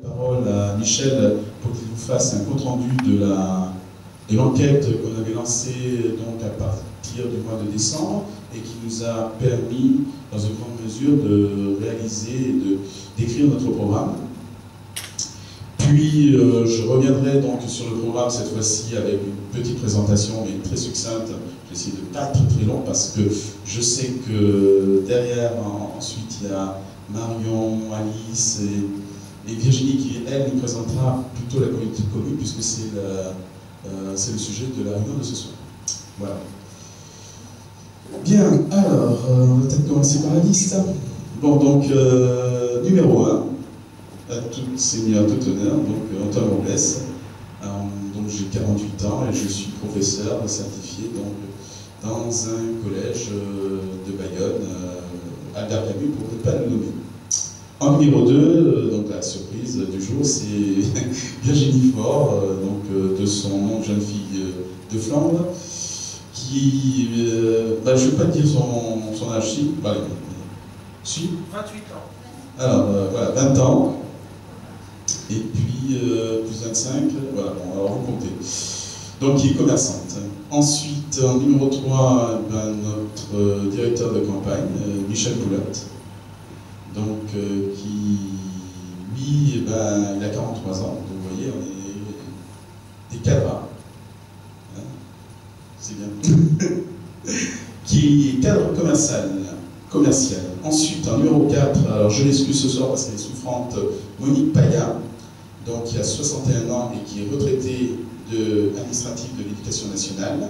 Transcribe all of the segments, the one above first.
La parole à Michel pour qu'il nous fasse un compte-rendu de l'enquête qu'on avait lancée donc, à partir du mois de décembre et qui nous a permis, dans une grande mesure, de réaliser et d'écrire notre programme. Puis, je reviendrai donc sur le programme cette fois-ci avec une petite présentation, mais très succincte. Je vais essayer de ne pas être très long parce que je sais que derrière, ensuite, il y a Marion, Alice et Virginie qui, elle, nous présentera plutôt la communauté de communes puisque c'est le sujet de la réunion de ce soir. Voilà. Bien, alors, on va peut-être commencer par la liste. Bon, donc, numéro 1. À tout seigneur, tout honneur, donc Antoine Robles. Donc j'ai 48 ans et je suis professeur certifié donc, dans un collège de Bayonne, Albert Camus, pour ne pas le nommer. En numéro 2, donc la surprise du jour, c'est Virginie Faure, donc de son nom de jeune fille de Flandre, qui, je ne vais pas dire son âge, si, si. 28 ans. Alors, voilà, 20 ans. Et puis, plus 25, voilà, bon, alors vous comptez. Donc, qui est commerçante. Ensuite, en numéro 3, notre directeur de campagne, Michel Poulotte. Donc, qui, lui, il a 43 ans. Donc, vous voyez, on est des cadres. Hein, c'est bien. Qui est cadre commercial. Ensuite, en numéro 4, alors je l'excuse ce soir parce qu'elle est souffrante, Monique Paya, donc qui a 61 ans et qui est retraitée administrative de l'éducation nationale.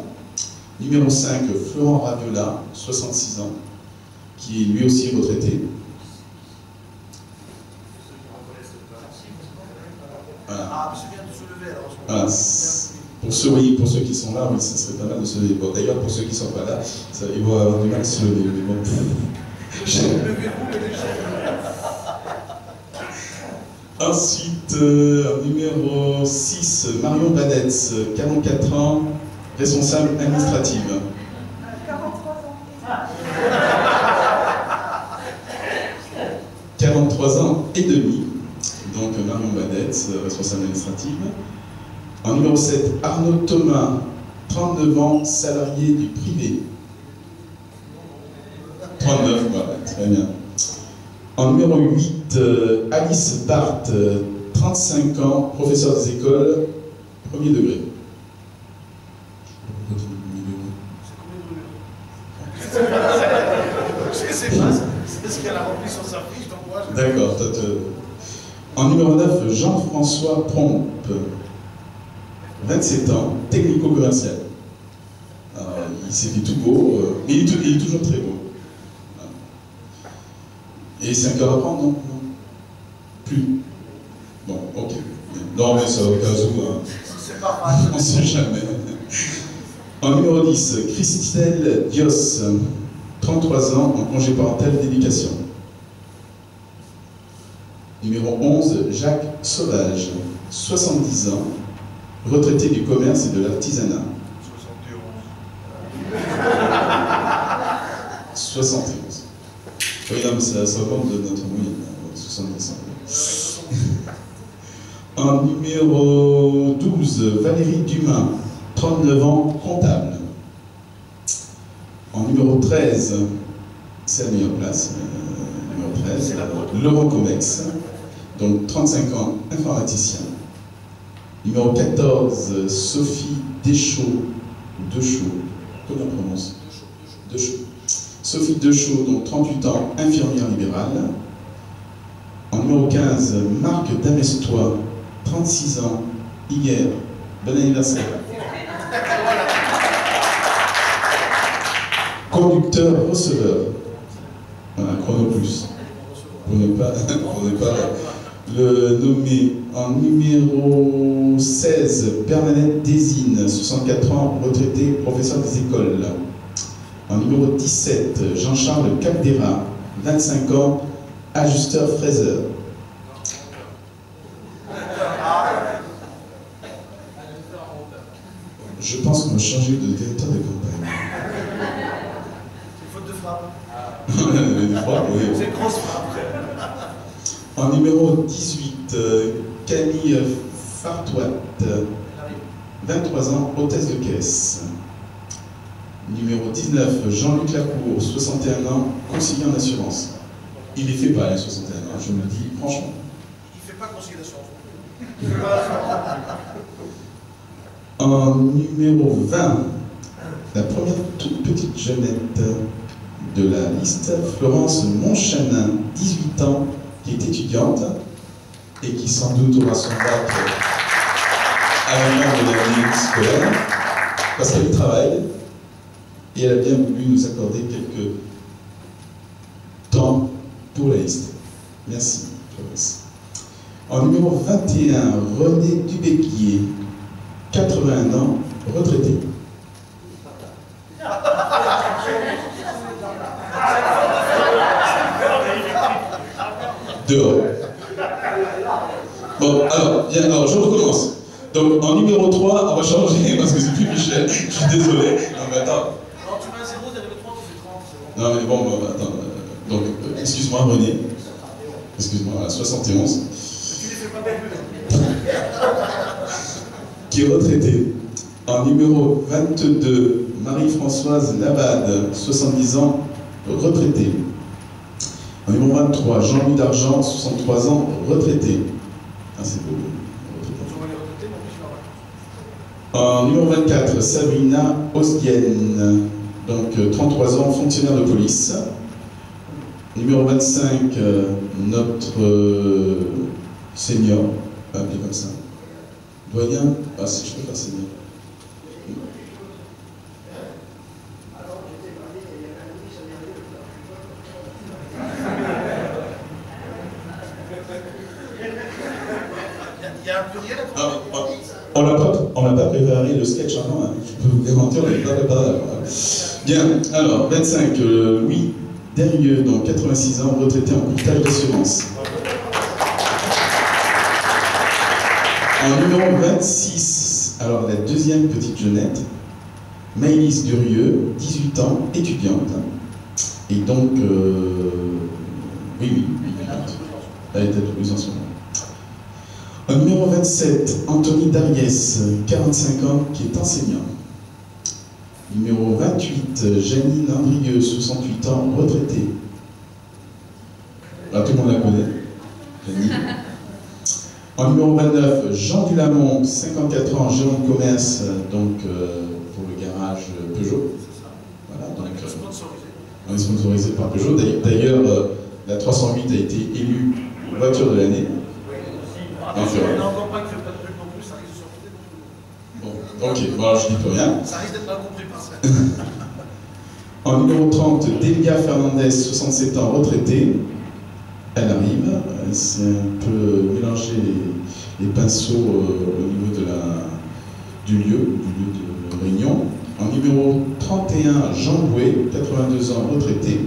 Numéro 5, Florent Raviola, 66 ans, qui est lui aussi retraité. Voilà. Ah, c'est bien de se lever alors. Voilà. Pour ceux qui sont là, oui, ça serait pas mal de se lever. Bon, d'ailleurs, pour ceux qui ne sont pas là, ils vont avoir du mal à se lever. Mais bon. Ensuite, numéro 6, Marion Badetz, 44 ans, responsable administrative. 43 ans. 43 ans et demi, donc Marion Badetz, responsable administrative. En numéro 7, Arnaud Thomas, 39 ans, salarié du privé. 39, voilà, très bien. En numéro 8, Alice Barthes, 35 ans, professeur des écoles, premier degré. Je ne sais pas, c'est ce qu'elle a rempli sur sa fiche, donc moi je... D'accord. En numéro 9, Jean-François Prompe, 27 ans, technico-commercial. Il s'est fait tout beau, mais il est toujours très beau. Et 5 heures à prendre, non? Plus. Bon, ok. Non, mais ça au cas où, hein. C'est pas mal. On ne sait jamais. En numéro 10, Christelle Dios, 33 ans, en congé parental d'éducation. Numéro 11, Jacques Sauvage, 70 ans, retraité du commerce et de l'artisanat. 71. Oui, non, mais ça augmente de notre moyenne, 70 ans. En numéro 12, Valérie Dumas, 39 ans, comptable. En numéro 13, c'est la meilleure place, numéro 13, Laurent Comex, donc 35 ans, informaticien. Numéro 14, Sophie Deschaux, comment on prononce? Deschaux. Sophie Deschaux, donc 38 ans, infirmière libérale. En numéro 15, Marc Damestois, 36 ans, hier. Bon anniversaire. Conducteur receveur. Voilà, Chrono Plus. Pour ne pas le nommer. En numéro 16, Bernadette Désine, 64 ans, retraité, professeur des écoles. En numéro 17, Jean-Charles Caldera, 25 ans, ajusteur fraiseur. Je pense qu'on va changer de directeur de campagne. C'est faute de frappe. Des frappes, oui. C'est grosse frappe. En numéro 18, Camille Fartoit, 23 ans, hôtesse de caisse. Numéro 19, Jean-Luc Lacour, 61 ans, conseiller en assurance. Il les fait pas, les 61 ans, je me le dis franchement. Il ne fait pas conseiller d'assurance. En numéro 20, la première toute petite jeunette de la liste, Florence Monchanin, 18 ans, qui est étudiante et qui sans doute aura son bac à la fin de l'année scolaire, parce qu'elle travaille et elle a bien voulu nous accorder quelques temps pour la liste. Merci, Florence. En numéro 21, René Dubéquier, 81 ans, retraité. Dehors. Bon, alors, bien, alors je recommence. Donc, en numéro 3, on va changer parce que c'est plus Michel. Je suis désolé. Non, mais attends. Non, tu mets un 0, derrière le 3, tu fais 30. Non, mais bon, attends. Donc, excuse-moi, René. Excuse-moi, 71. Tu les fais pas non plus. Qui est retraité. En numéro 22, Marie-Françoise Labade, 70 ans, retraitée. En numéro 23, Jean-Louis Dargent, 63 ans, retraité. Ah, c'est beau. En numéro 24, Sabrina Osdienne, donc 33 ans, fonctionnaire de police. Numéro 25, notre senior, appelé comme ça. Doyen, ah si je peux faire senior. Il y a un pluriel à Ah, on n'a pas préparé le sketch avant, hein. Je peux vous garantir, on n'est pas préparé avant. Bien, alors, 25, Louis Derrieux, donc 86 ans, retraité en courtage d'assurance. En numéro 26, alors la deuxième petite jeunette, Maëlys Durieux, 18 ans, étudiante. Et donc, oui, elle est à Toulouse en ce moment. Au numéro 27, Anthony Dariès, 45 ans, qui est enseignant. Numéro 28, Janine Andrieux, 68 ans, retraitée. Ah, tout le monde la connaît. Janine. En numéro 29, Jean Dulamont, 54 ans, gérant de commerce, donc pour le garage Peugeot. Voilà, donc on est sponsorisé par Peugeot. D'ailleurs, la 308 a été élue voiture de l'année. On n'a encore pas fait pas de pub non plus, ça risque de se retrouver. Bon, ok, bon alors je dis plus rien. Ça risque d'être mal compris par ça. En numéro 30, Delia Fernandez, 67 ans, retraitée. Elle arrive, elle s'est un peu mélangé les pinceaux au niveau du lieu de réunion. En numéro 31, Jean Bouet, 82 ans, retraité.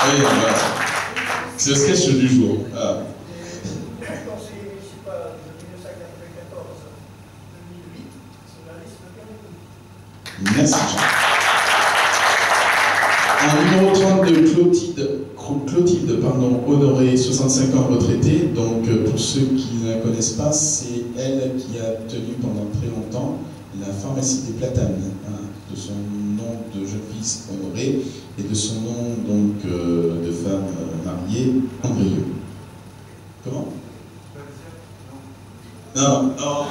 Oui, voilà. C'est le sketch du jour. Ah. Merci Jean. En numéro 32, Clotilde Honoré, 65 ans, retraitée. Donc pour ceux qui ne la connaissent pas, c'est elle qui a tenu pendant très longtemps la pharmacie des Platanes, hein, de son nom de jeune fils Honoré et de son nom donc de femme mariée Andrieux. Comment? Non, non.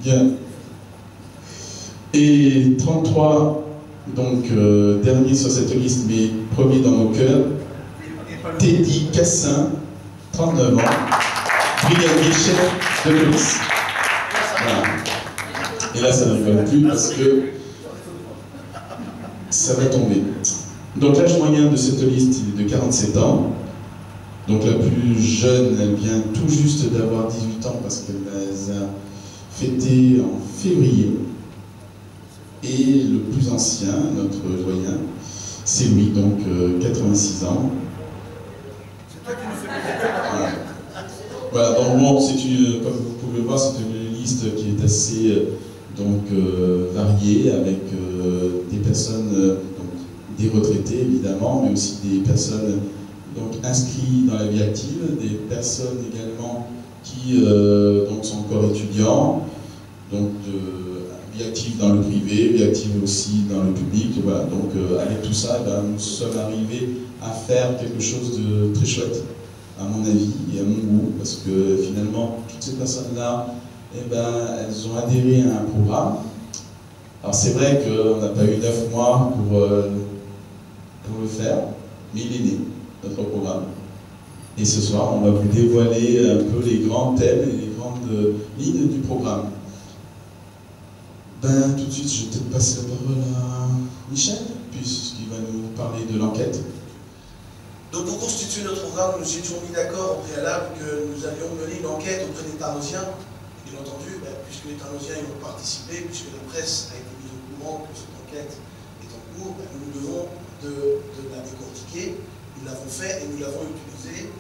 Bien. Et 33, donc dernier sur cette liste, mais premier dans nos cœurs, Teddy Cassin, 39 ans, brigadier chef de police. Voilà. Et là, ça ne rigole plus parce que ça va tomber. Donc l'âge moyen de cette liste est de 47 ans. Donc la plus jeune, elle vient tout juste d'avoir 18 ans parce qu'elle les a fêtés en février. Et le plus ancien, notre doyen, c'est lui, donc 86 ans. C'est toi qui nous fais plaisir. Voilà, donc bon, comme vous pouvez le voir, c'est une liste qui est assez variée, avec des personnes des retraités évidemment, mais aussi des personnes donc, inscrites dans la vie active, des personnes également qui donc sont encore étudiants, donc vie active dans le privé, vie active aussi dans le public. Voilà. Donc avec tout ça, nous sommes arrivés à faire quelque chose de très chouette, à mon avis et à mon goût, parce que finalement, toutes ces personnes-là, elles ont adhéré à un programme. Alors c'est vrai qu'on n'a pas eu 9 mois pour le faire, mais il est né, notre programme. Et ce soir, on va vous dévoiler un peu les grands thèmes et les grandes lignes du programme. Tout de suite, je vais peut-être passer la parole à Michel, puisqu'il va nous parler de l'enquête. Donc pour constituer notre programme, nous étions mis d'accord au préalable que nous allions mener une enquête auprès des Tarnosiens. Bien entendu, puisque les Tarnosiens y ont participé, puisque la presse a été mise au courant que cette enquête est en cours, nous devons de la décortiquer. Nous l'avons fait et nous l'avons utilisé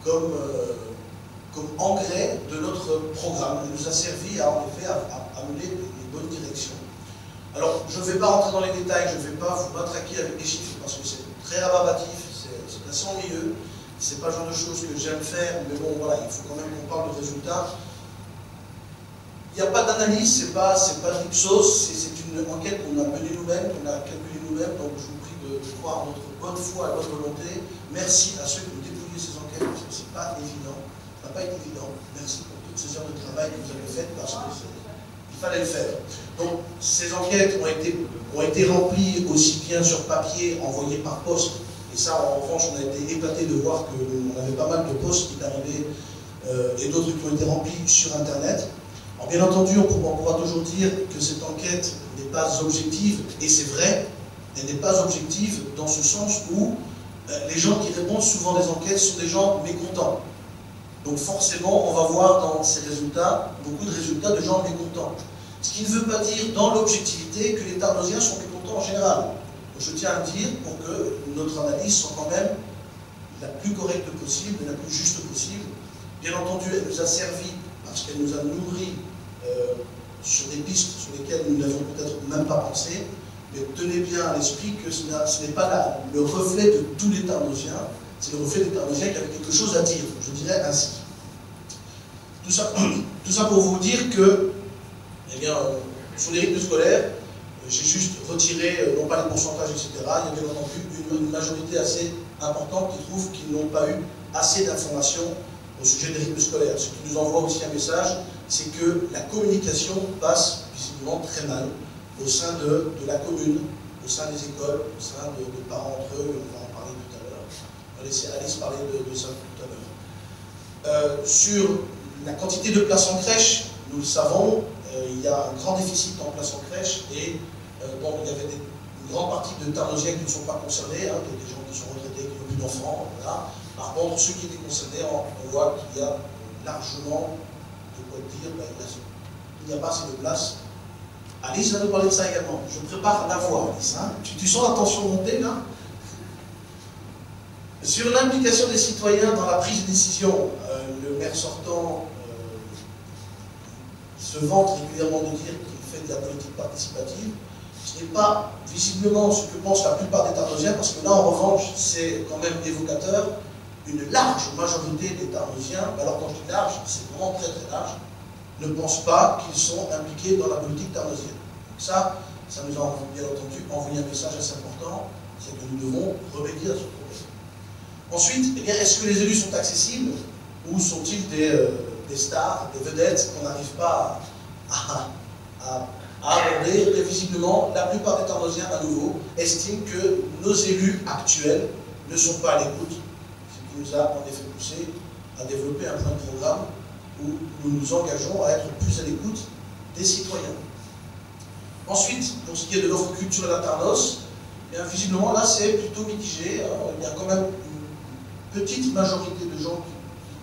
comme engrais de notre programme. Elle nous a servi en effet à mener les bonnes directions. Alors, je ne vais pas rentrer dans les détails, je ne vais pas vous matraquer avec des chiffres parce que c'est très rababatif, c'est assez ennuyeux. C'est pas le genre de choses que j'aime faire, mais bon, voilà, il faut quand même qu'on parle de résultats. Il n'y a pas d'analyse, c'est pas de l'Ipsos, c'est une enquête qu'on a menée nous-mêmes, qu'on a calculée nous-mêmes, donc je vous prie de croire à notre bonne foi, à notre volonté. Merci à ceux qui ont déployé ces enquêtes, parce que c'est pas évident, ça n'a pas été évident. Merci pour toutes ces heures de travail que vous avez faites, parce qu'il fallait le faire. Donc, ces enquêtes ont été remplies aussi bien sur papier, envoyées par poste, et ça, en revanche, on a été épaté de voir qu'on avait pas mal de postes qui arrivaient, et d'autres qui ont été remplis sur Internet. Alors, bien entendu, on pourra toujours dire que cette enquête n'est pas objective, et c'est vrai, elle n'est pas objective dans ce sens où les gens qui répondent souvent des enquêtes sont des gens mécontents. Donc forcément, on va voir dans ces résultats, beaucoup de résultats de gens mécontents. Ce qui ne veut pas dire dans l'objectivité que les Tarnosiens sont mécontents en général. Donc, je tiens à le dire pour que notre analyse soit quand même la plus correcte possible, la plus juste possible. Bien entendu, elle nous a servi parce qu'elle nous a nourris sur des pistes sur lesquelles nous n'avions peut-être même pas pensé, mais tenez bien à l'esprit que ce n'est pas le reflet de tous les Tarnosiens, c'est le reflet des Tarnosiens qui avaient quelque chose à dire, je dirais ainsi. Tout ça pour vous dire que, eh bien, sur les rythmes scolaires, j'ai juste retiré, non pas les pourcentages, etc. Il y a bien entendu une majorité assez importante qui trouve qu'ils n'ont pas eu assez d'informations au sujet des rythmes scolaires. Ce qui nous envoie aussi un message, c'est que la communication passe visiblement très mal au sein de la commune, au sein des écoles, au sein de parents entre eux, on va en parler tout à l'heure. On va laisser Alice parler de ça tout à l'heure. Sur la quantité de places en crèche, nous le savons, il y a un grand déficit en places en crèche et bon, il y avait une grande partie de Tarnosiens qui ne sont pas concernés, des gens qui sont retraités, qui n'ont plus d'enfants, voilà. Par contre, ceux qui étaient concernés, on voit qu'il y a largement de quoi dire, il n'y a pas assez de place. Alice va nous parler de ça également. Je prépare la voix, Alice. Hein. Tu sens la tension monter, là? Sur l'implication des citoyens dans la prise de décision, le maire sortant se vante régulièrement de dire qu'il fait de la politique participative. Ce n'est pas visiblement ce que pensent la plupart des Tarnosiens, parce que là, en revanche, c'est quand même évocateur. Une large majorité des Tarnosiens, alors quand je dis large, c'est vraiment très très large, ne pensent pas qu'ils sont impliqués dans la politique tarnosienne. Donc ça nous a bien entendu envoyé un message assez important, c'est que nous devons remédier à ce problème. Ensuite, eh bien, est-ce que les élus sont accessibles ou sont-ils des stars, des vedettes qu'on n'arrive pas à aborder? Et visiblement, la plupart des Tarnosiens, à nouveau, estiment que nos élus actuels ne sont pas à l'écoute, ce qui nous a en effet poussé à développer un plan de programme où nous nous engageons à être plus à l'écoute des citoyens. Ensuite, pour ce qui est de l'offre culturelle à Tarnos, bien, visiblement là c'est plutôt mitigé. Il y a quand même une petite majorité de gens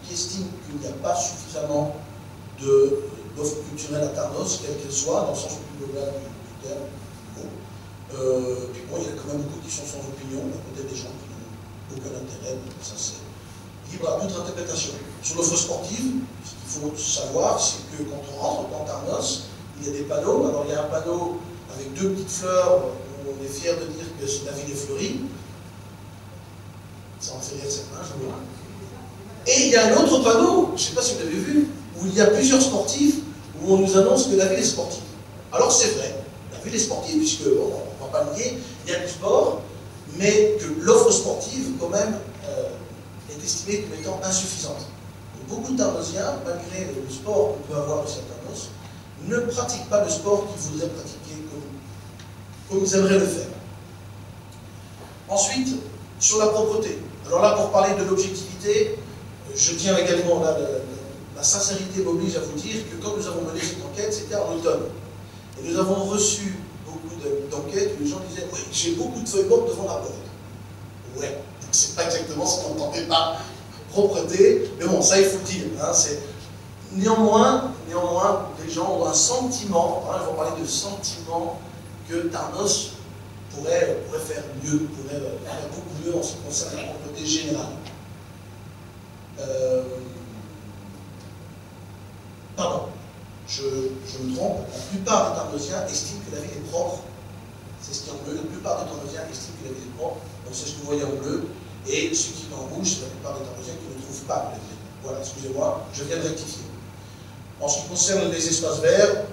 qui estiment qu'il n'y a pas suffisamment d'offres culturelles à Tarnos, quelle qu'elle soit, dans le sens plus global du terme. Bon. Puis bon, il y a quand même beaucoup qui sont sans opinion, peut-être des gens qui n'ont aucun intérêt, ça c'est libre à toute interprétation. Sur l'offre sportive, ce qu'il faut savoir, c'est que quand on rentre dans Tarnos, il y a des panneaux. Alors il y a un panneau avec deux petites fleurs, on est fier de dire que la ville est fleurie. Ça en fait rire certains, je vois. Et il y a un autre panneau, je ne sais pas si vous l'avez vu, où il y a plusieurs sportifs, où on nous annonce que la ville est sportive. Alors c'est vrai, la ville est sportive, puisque, bon, on ne va pas le nier, il y a du sport, mais que l'offre sportive, quand même, est estimée comme étant insuffisante. Donc, beaucoup de Tarnosiens, malgré le sport qu'on peut avoir au Saint-Tarnos, ne pratiquent pas le sport qu'ils voudraient pratiquer comme ils aimeraient le faire. Ensuite, sur la propreté. Alors là, pour parler de l'objectivité, je tiens également, là, la sincérité m'oblige à vous dire que quand nous avons mené cette enquête, c'était en automne. Et nous avons reçu beaucoup d'enquêtes où les gens disaient « Oui, j'ai beaucoup de feuilles mortes devant la porte. » Ouais, c'est pas exactement ce qu'on entendait par propreté, mais bon, ça il faut le dire. Hein, néanmoins, les gens ont un sentiment, hein, je vais parler de sentiment, que Tarnos pourrait faire mieux, pourrait faire beaucoup mieux en ce qui concerne la propreté générale. Pardon, je me trompe, la plupart des Tarnosiens estiment que la ville est propre. C'est ce qui est en bleu, la plupart des Tarnosiens estiment que la ville est propre, donc c'est ce que vous voyez en bleu, et ce qui est en rouge, c'est la plupart des Tarnosiens qui ne trouvent pas que la ville est propre. Voilà, excusez-moi, je viens de rectifier. En ce qui concerne les espaces verts,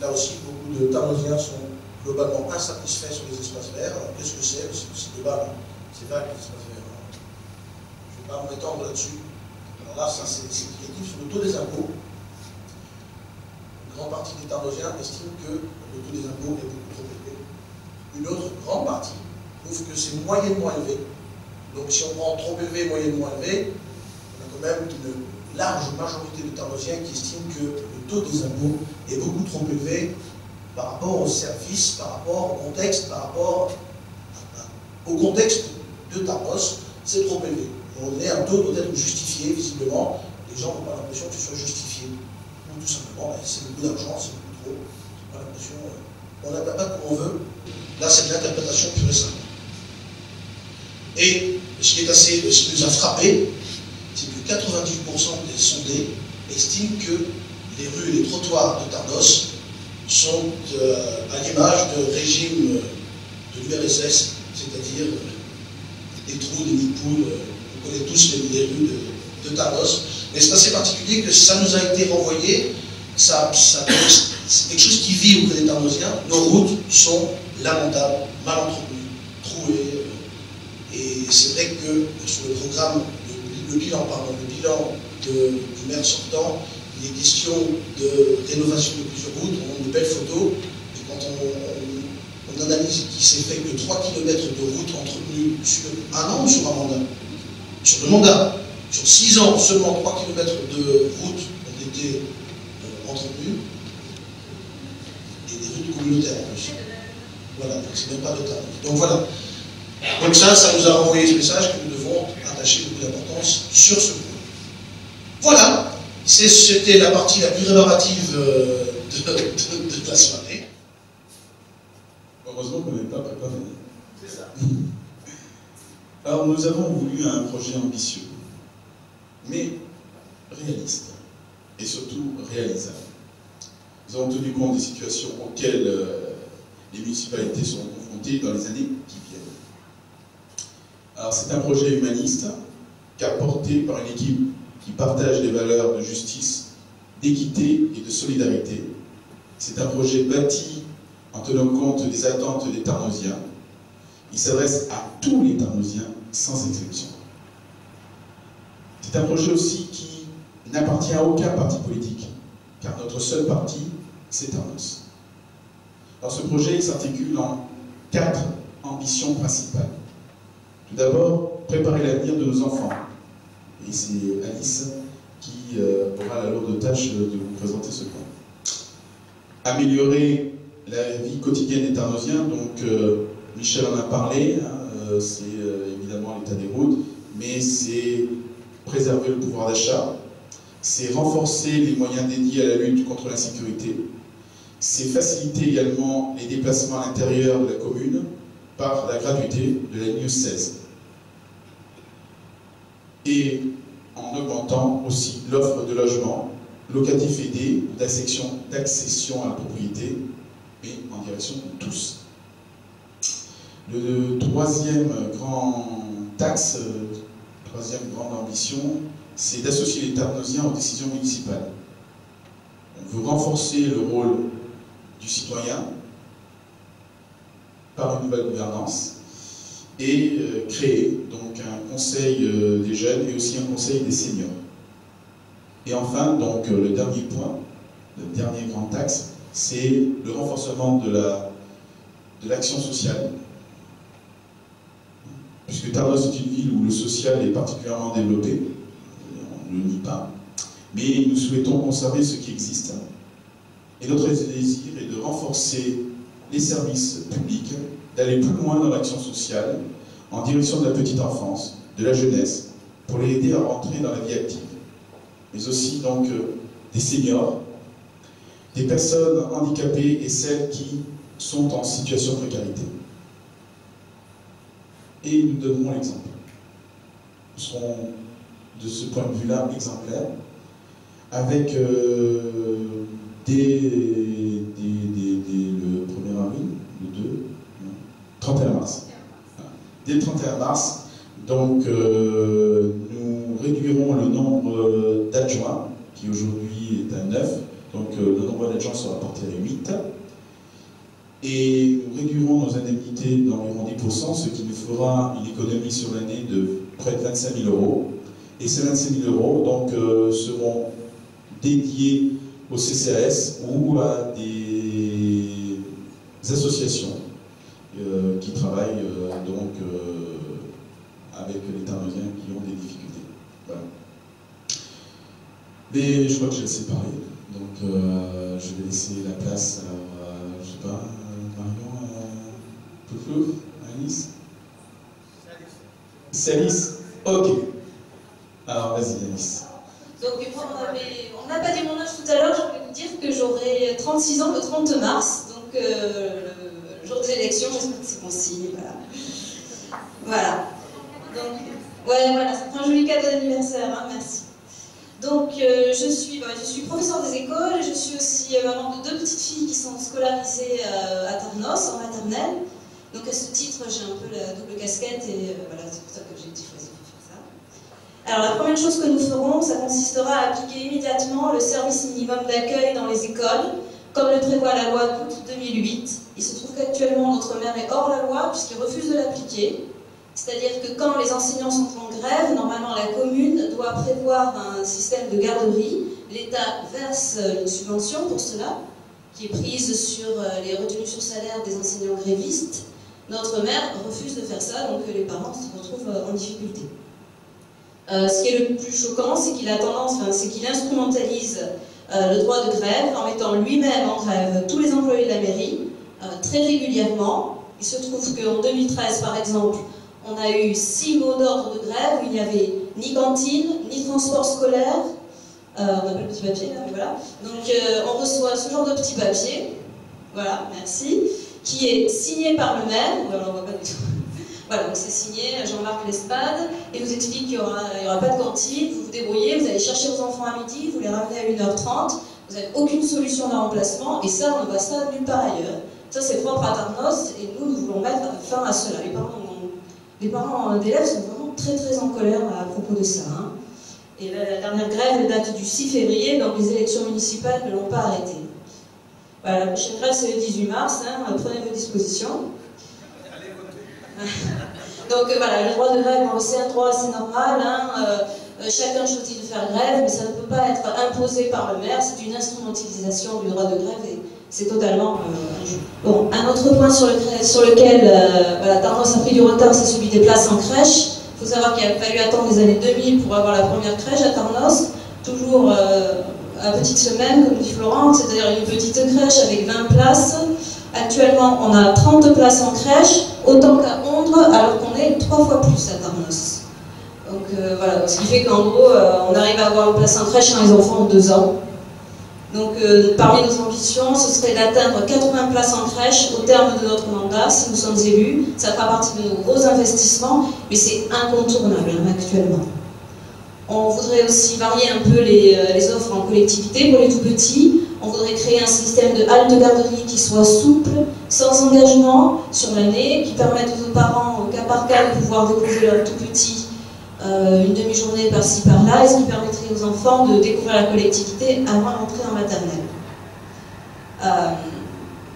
là aussi beaucoup de Tarnosiens sont globalement insatisfaits sur les espaces verts. Alors qu'est-ce que c'est? C'est global, c'est vague les espaces verts. Je ne vais pas m'étendre là-dessus. Alors là, ça c'est significatif sur le taux des impôts. Une grande partie des Tarnosiens estiment que le taux des impôts est beaucoup trop élevé. Une autre grande partie trouve que c'est moyennement élevé. Donc si on prend trop élevé, moyennement élevé, on a quand même une large majorité de Tarnosiens qui estiment que le taux des impôts est beaucoup trop élevé par rapport aux services, par rapport au contexte, par rapport au contexte de Tarnos, c'est trop élevé. On est un taux doit être justifié, visiblement. Les gens n'ont pas l'impression que ce soit justifié. Ou tout simplement, c'est beaucoup d'argent, c'est beaucoup trop. On n'a pas l'impression, on n'interprète comme on veut. Là, c'est de l'interprétation pure et simple. Et ce qui nous a frappé, c'est que 98% des sondés estiment que les rues et les trottoirs de Tarnos sont à l'image de régime de l'URSS, c'est-à-dire des trous, des nids de poules, on connaît tous les rues de Tarnos. Mais c'est assez particulier que ça nous a été renvoyé, c'est quelque chose qui vit auprès des Tarnosiens. Nos routes sont lamentables, mal entretenues, trouées, et c'est vrai que sur le programme, le bilan du maire sortant, il est question de rénovation de plusieurs routes, on montre de belles photos, et quand on analyse qu'il s'est fait que 3 km de route entretenue sur un an ou sur un mandat, sur le mandat, sur 6 ans, seulement 3 km de route ont été entretenues, et des routes communautaires en plus. Voilà, donc c'est même pas de taille. Donc voilà. Donc ça nous a renvoyé ce message que nous devons attacher beaucoup d'importance sur ce point. Voilà. C'était la partie la plus rébarbative de la soirée. Heureusement qu'on n'est pas préparé. C'est ça. Alors nous avons voulu un projet ambitieux, mais réaliste, et surtout réalisable. Nous avons tenu compte des situations auxquelles les municipalités seront confrontées dans les années qui viennent. Alors c'est un projet humaniste qu'a porté par une équipe qui partage des valeurs de justice, d'équité et de solidarité. C'est un projet bâti en tenant compte des attentes des Tarnosiens. Il s'adresse à tous les Tarnosiens, sans exception. C'est un projet aussi qui n'appartient à aucun parti politique, car notre seul parti, c'est Tarnos. Alors ce projet s'articule en 4 ambitions principales. Tout d'abord, préparer l'avenir de nos enfants. Et c'est Alice qui aura la lourde tâche de vous présenter ce point. Améliorer la vie quotidienne des Tarnosiens, donc Michel en a parlé, hein, c'est évidemment l'état des routes, mais c'est préserver le pouvoir d'achat, c'est renforcer les moyens dédiés à la lutte contre l'insécurité, c'est faciliter également les déplacements à l'intérieur de la commune par la gratuité de la ligne 16. Et en augmentant aussi l'offre de logements locatifs aidés ou d'accession à la propriété, mais en direction de tous. Le troisième grand axe, troisième grande ambition, c'est d'associer les Tarnosiens aux décisions municipales. On veut renforcer le rôle du citoyen par une nouvelle gouvernance et créer donc un conseil des jeunes et aussi un conseil des seniors. Et enfin, donc le dernier point, le dernier grand axe, c'est le renforcement de l'action sociale. Puisque Tarnos est une ville où le social est particulièrement développé, on ne le nie pas, mais nous souhaitons conserver ce qui existe. Et notre désir est de renforcer les services publics, d'aller plus loin dans l'action sociale, en direction de la petite enfance, de la jeunesse, pour les aider à rentrer dans la vie active. Mais aussi donc des seniors, des personnes handicapées et celles qui sont en situation de précarité. Et nous donnerons l'exemple. Nous serons de ce point de vue-là exemplaires, avec dès le 1er avril, le 2, 31 mars. Dès le 31 mars, donc nous réduirons le nombre d'adjoints, qui aujourd'hui est à 9, donc le nombre d'adjoints sera porté à 8. Et nous réduirons nos indemnités d'environ 10%, ce qui nous fera une économie sur l'année de près de 25 000 €. Et ces 25 000 € donc, seront dédiés au CCAS ou à des associations qui travaillent donc avec les Tarnosiens qui ont des difficultés. Voilà. Mais je crois que je vais séparer, donc je vais laisser la place à, je sais pas, Marion, Pouflouf, Alice. C'est Alice. Ok. Alors vas-y Alice. Donc on n'a pas dit mon âge tout à l'heure, je voulais vous dire que j'aurai 36 ans le 30 mars, donc le jour des élections, j'espère que c'est bon signe, voilà. Donc, ouais, voilà, ça fait un joli cadeau d'anniversaire, hein, merci. Donc je suis professeure des écoles et je suis aussi maman de 2 petites filles qui sont scolarisées à Tarnos, en maternelle. Donc à ce titre, j'ai un peu la double casquette et voilà, c'est pour ça que j'ai choisi de faire ça. Alors la première chose que nous ferons, ça consistera à appliquer immédiatement le service minimum d'accueil dans les écoles, comme le prévoit la loi d'août 2008. Il se trouve qu'actuellement notre maire est hors la loi puisqu'il refuse de l'appliquer. C'est-à-dire que quand les enseignants sont en grève, normalement la commune doit prévoir un système de garderie. L'État verse une subvention pour cela, qui est prise sur les retenues sur salaire des enseignants grévistes. Notre maire refuse de faire ça, donc les parents se retrouvent en difficulté. Ce qui est le plus choquant, c'est qu'il a tendance, c'est qu'il instrumentalise le droit de grève en mettant lui-même en grève tous les employés de la mairie, très régulièrement. Il se trouve qu'en 2013, par exemple, on a eu 6 mots d'ordre de grève où il n'y avait ni cantine, ni transport scolaire. On appelle le petit papier, là, voilà. Donc on reçoit ce genre de petit papier, voilà, merci, qui est signé par le maire, alors on voit pas du tout. Voilà, donc c'est signé Jean-Marc Lespade, et vous explique qu'il n'y aura pas de cantine, vous vous débrouillez, vous allez chercher vos enfants à midi, vous les ramenez à 1h30, vous n'avez aucune solution de remplacement, et ça, on ne voit ça nulle part ailleurs. Ça, c'est propre à Tarnos, et nous voulons mettre fin à cela. Les parents d'élèves sont vraiment très très en colère à propos de ça. Hein. Et la dernière grève date du 6 février, donc les élections municipales ne l'ont pas arrêtée. Voilà, la prochaine grève c'est le 18 mars, hein, prenez vos dispositions. Donc voilà, le droit de grève, c'est un droit assez normal. Hein, chacun choisit de faire grève, mais ça ne peut pas être imposé par le maire, c'est une instrumentalisation du droit de grève et c'est totalement injuste. Bon, un autre point sur lequel voilà, Tarnos a pris du retard, c'est celui des places en crèche. Il faut savoir qu'il a fallu attendre les années 2000 pour avoir la première crèche à Tarnos, toujours à petite semaine, comme dit Florent, c'est-à-dire une petite crèche avec 20 places. Actuellement, on a 30 places en crèche, autant qu'à Ondres, alors qu'on est 3 fois plus à Tarnos. Donc voilà, ce qui fait qu'en gros, on arrive à avoir une place en crèche quand les enfants ont 2 ans. Donc parmi nos ambitions, ce serait d'atteindre 80 places en crèche au terme de notre mandat, si nous sommes élus. Ça fera partie de nos gros investissements, mais c'est incontournable hein, actuellement. On voudrait aussi varier un peu les offres en collectivité pour les tout-petits. On voudrait créer un système de halte-garderie qui soit souple, sans engagement sur l'année, qui permette aux parents, au cas par cas, de pouvoir déposer leur tout petit une demi-journée par-ci par-là, et ce qui permettrait aux enfants de découvrir la collectivité avant l'entrée en maternelle.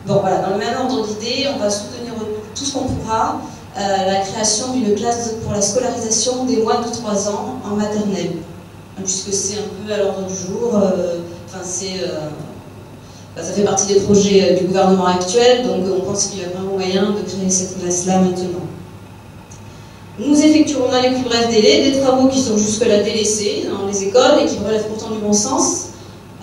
Bon voilà, dans le même ordre d'idée, on va soutenir tout ce qu'on pourra la création d'une classe pour la scolarisation des moins de 3 ans en maternelle, puisque c'est un peu à l'ordre du jour. Ça fait partie des projets du gouvernement actuel, donc on pense qu'il y a vraiment moyen de créer cette classe-là maintenant. Nous effectuerons dans les plus brefs délais des travaux qui sont jusque-là délaissés dans les écoles et qui relèvent pourtant du bon sens.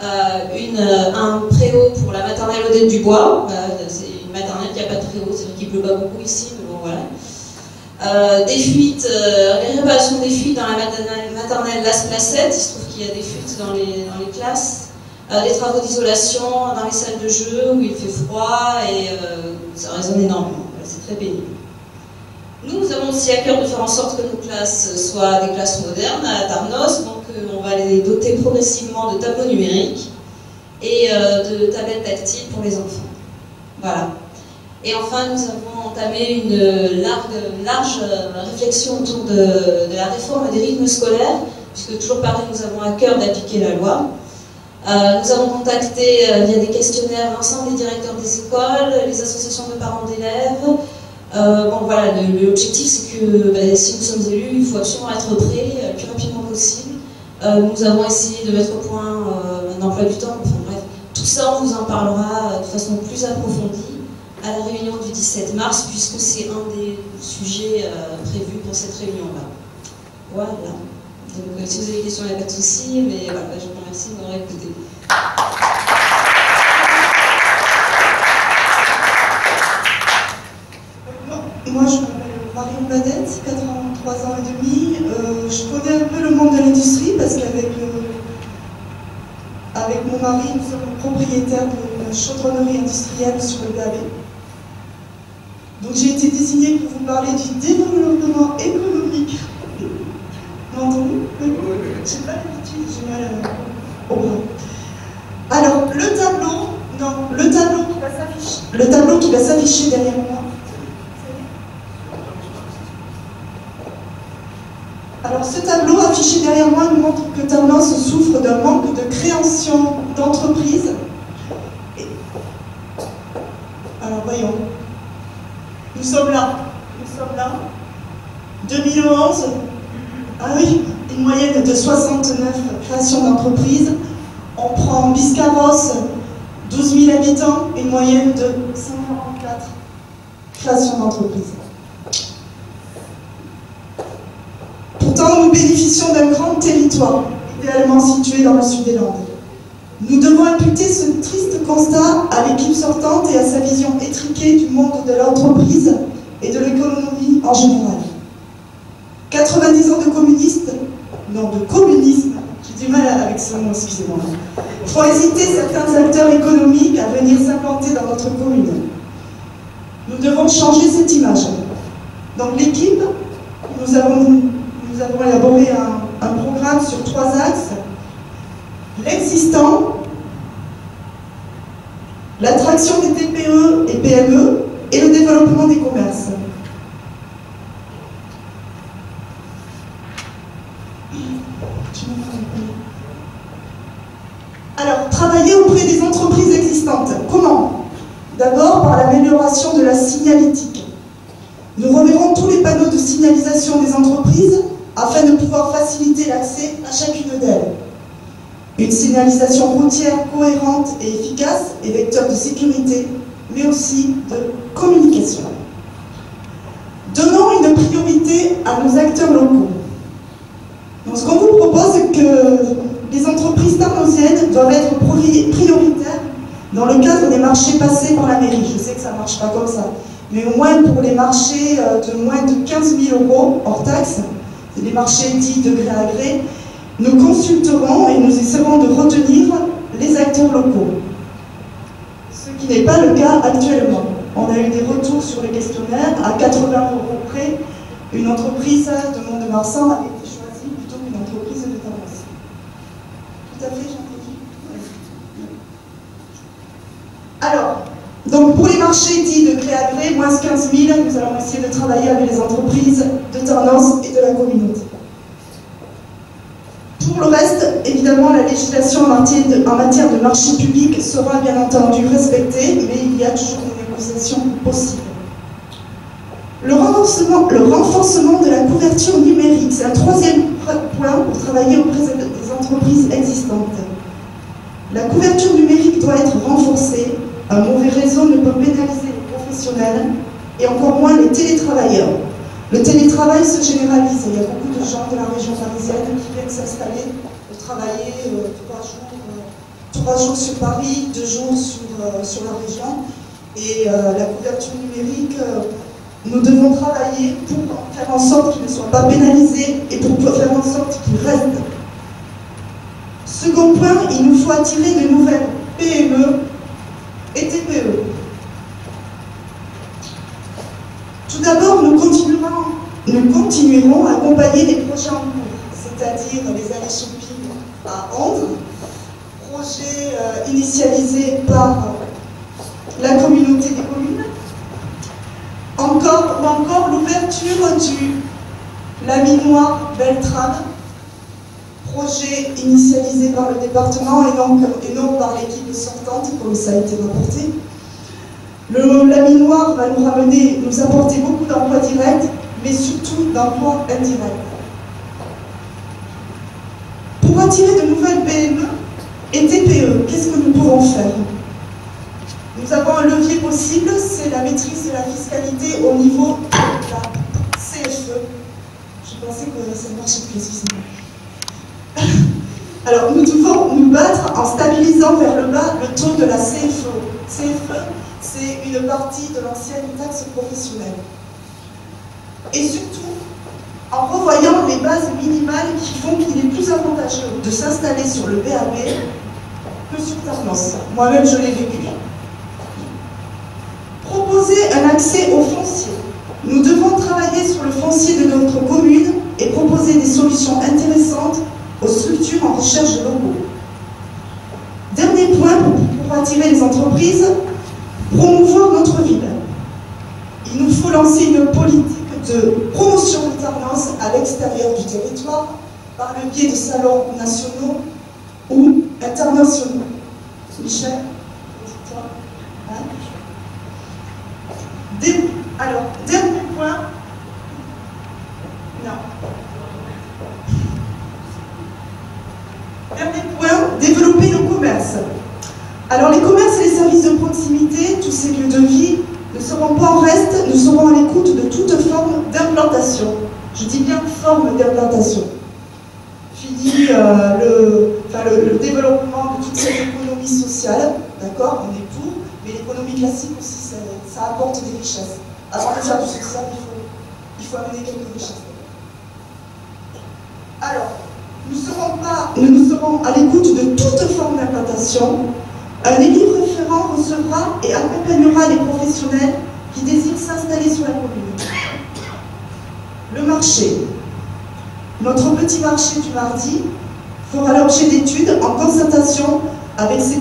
Un préau pour la maternelle Odette Dubois. C'est une maternelle qui n'a pas de préau, c'est vrai qu'il ne pleut pas beaucoup ici, mais bon voilà. Des fuites, les réparations des fuites dans la maternelle Las Placettes, il se trouve qu'il y a des fuites dans les classes. Les travaux d'isolation dans les salles de jeu où il fait froid et ça résonne énormément, c'est très pénible. Nous avons aussi à cœur de faire en sorte que nos classes soient des classes modernes à Tarnos, donc on va les doter progressivement de tableaux numériques et de tablettes tactiles pour les enfants. Voilà. Et enfin, nous avons entamé une large réflexion autour de la réforme des rythmes scolaires, puisque toujours pareil, nous avons à cœur d'appliquer la loi. Nous avons contacté via des questionnaires l'ensemble des directeurs des écoles, les associations de parents d'élèves. Bon voilà, l'objectif c'est que si nous sommes élus, il faut absolument être prêts le plus rapidement possible. Nous avons essayé de mettre au point un emploi du temps, enfin bref, tout ça on vous en parlera de façon plus approfondie à la réunion du 17 mars, puisque c'est un des sujets prévus pour cette réunion-là. Voilà. Donc si vous avez des questions, il n'y a pas de souci, mais voilà, je vous remercie de m'avoir écouté. Moi, je m'appelle Marion Badette, 83 ans et demi. Je connais un peu le monde de l'industrie parce qu'avec mon mari, nous sommes propriétaires d'une chaudronnerie industrielle sur le Gavet. Donc j'ai été désignée pour vous parler du développement économique. Vous m'entendez? Oui. Je n'ai pas l'habitude, j'ai mal au bras. Alors, le tableau qui va s'afficher derrière moi. Alors ce tableau affiché derrière moi nous montre que Tarnos souffre d'un manque de création d'entreprises. Alors voyons, nous sommes là. 2011, ah oui, une moyenne de 69 créations d'entreprises. On prend Biscarrosse, 12 000 habitants, une moyenne de 144 créations d'entreprises. Pourtant, nous bénéficions d'un grand territoire, idéalement situé dans le sud des Landes. Nous devons imputer ce triste constat à l'équipe sortante et à sa vision étriquée du monde de l'entreprise et de l'économie en général. 90 ans de communisme, j'ai du mal avec ce mot, excusez-moi, font hésiter certains acteurs économiques à venir s'implanter dans notre commune. Nous devons changer cette image. Donc l'équipe, nous avons élaboré un programme sur 3 axes. L'existant, l'attraction des TPE et PME et le développement des commerces. Alors, travailler auprès des entreprises existantes. Comment? D'abord par l'amélioration de la signalétique. Nous reverrons tous les panneaux de signalisation des entreprises afin de pouvoir faciliter l'accès à chacune d'elles. Une signalisation routière cohérente et efficace est vecteur de sécurité, mais aussi de communication. Donnons une priorité à nos acteurs locaux. Donc, ce qu'on vous propose, c'est que les entreprises tarnosiennes doivent être prioritaires dans le cadre des marchés passés par la mairie. Je sais que ça ne marche pas comme ça, mais au moins pour les marchés de moins de 15 000 € hors taxes, c'est des marchés dits de gré à gré, nous consulterons et nous essaierons de retenir les acteurs locaux. Ce qui n'est pas le cas actuellement. On a eu des retours sur les questionnaires, à 80 € près, une entreprise de Mont-de-Marsan a été choisie plutôt qu'une entreprise de Tarnos. Tout à fait, j'ai entendu. Donc pour les marchés dits de gré à gré, moins 15 000, nous allons essayer de travailler avec les entreprises de Tarnos et de la communauté. Pour le reste, évidemment, la législation en matière de marché public sera bien entendu respectée, mais il y a toujours des négociations possibles. Le renforcement de la couverture numérique, c'est un troisième point pour travailler auprès des entreprises existantes. La couverture numérique doit être renforcée. Un mauvais réseau ne peut pénaliser les professionnels et encore moins les télétravailleurs. Le télétravail se généralise. Il y a beaucoup de gens de la région parisienne qui viennent s'installer pour travailler 3 jours sur Paris, 2 jours sur la région. Et la couverture numérique, nous devons travailler pour faire en sorte qu'ils ne soient pas pénalisés et pour faire en sorte qu'ils restent. Second point, il nous faut attirer de nouvelles PME et TPE. Tout d'abord, nous continuerons à accompagner les projets en cours, c'est-à-dire les allées shopping à Andres, projet initialisé par la communauté des communes, ou encore l'ouverture du laminoir Beltrame, projet initialisé par le département et non par l'équipe sortante, comme ça a été rapporté. Le laminoir va nous apporter beaucoup d'emplois directs, mais surtout d'emplois indirects. Pour attirer de nouvelles PME et TPE, qu'est-ce que nous pouvons faire? Nous avons un levier possible, c'est la maîtrise de la fiscalité au niveau de la CFE. Je pensais que ça marchait plus, excusez-moi. Alors, nous devons nous battre en stabilisant vers le bas le taux de la CFE. CFE, c'est une partie de l'ancienne taxe professionnelle. Et surtout, en revoyant les bases minimales qui font qu'il est plus avantageux de s'installer sur le BAB que sur Tarnos. Moi-même, je l'ai vécu. Proposer un accès au foncier. Nous devons travailler sur le foncier de notre commune et proposer des solutions intéressantes aux structures en recherche de locaux. Dernier point pour attirer les entreprises, promouvoir notre ville. Il nous faut lancer une politique de promotion de Tarnos à l'extérieur du territoire par le biais de salons nationaux ou internationaux. Michel, dis-toi. Hein? Alors, dernier point. Non. Dernier point, développer le commerce. Alors les commerces et les services de proximité, tous ces lieux de vie, ne seront pas en reste, nous serons à l'écoute de toute forme d'implantation. Je dis bien forme d'implantation. Fini le développement de toute cette économie sociale, d'accord, on est pour, mais l'économie classique aussi, ça apporte des richesses. Avant de faire du social, il faut amener quelques richesses. Alors, nous serons à l'écoute de toute forme d'implantation. Un élu référent recevra et accompagnera les professionnels qui désirent s'installer sur la commune. Le marché. Notre petit marché du mardi fera l'objet d'études en concertation avec ses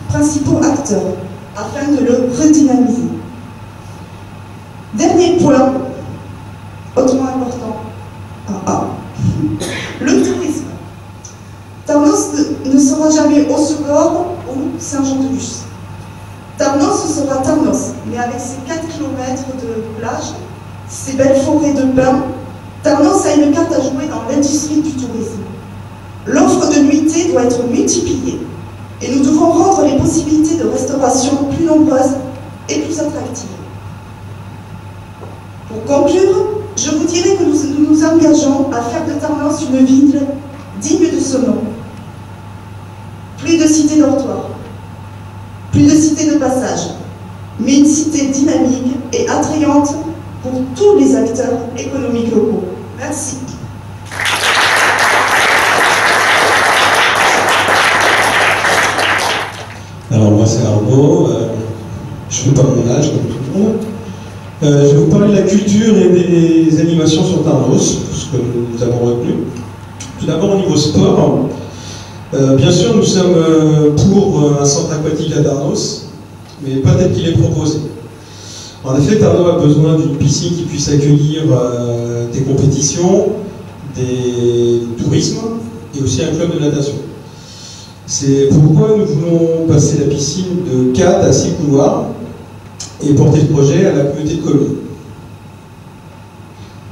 principaux acteurs afin de le redynamiser. Dernier point, hautement important. Le tourisme. Tarnos ne sera jamais Hossegor ou Saint-Jean-de-Luz. Tarnos sera Tarnos, mais avec ses 4 km de plage, ses belles forêts de pins, Tarnos a une carte à jouer dans l'industrie du tourisme. L'offre de nuitées doit être multipliée et nous devons rendre les possibilités de restauration plus nombreuses et plus attractives. Pour conclure, je vous dirai que nous nous engageons à faire de Tarnos une ville digne de ce nom. Plus de cités dortoirs, plus de cités de passage, mais une cité dynamique et attrayante pour tous les acteurs économiques locaux. Merci. Alors moi c'est Arnaud, je ne fais pas mon âge comme tout le monde. Je vais vous parler de la culture et des animations sur Tarnos, ce que nous avons retenu. Tout d'abord au niveau sport, bien sûr nous sommes pour un centre aquatique à Tarnos, mais pas tel qu'il est proposé. En effet, Tarbes a besoin d'une piscine qui puisse accueillir des compétitions, des tourismes et aussi un club de natation. C'est pourquoi nous voulons passer la piscine de 4 à 6 couloirs et porter le projet à la communauté de communes.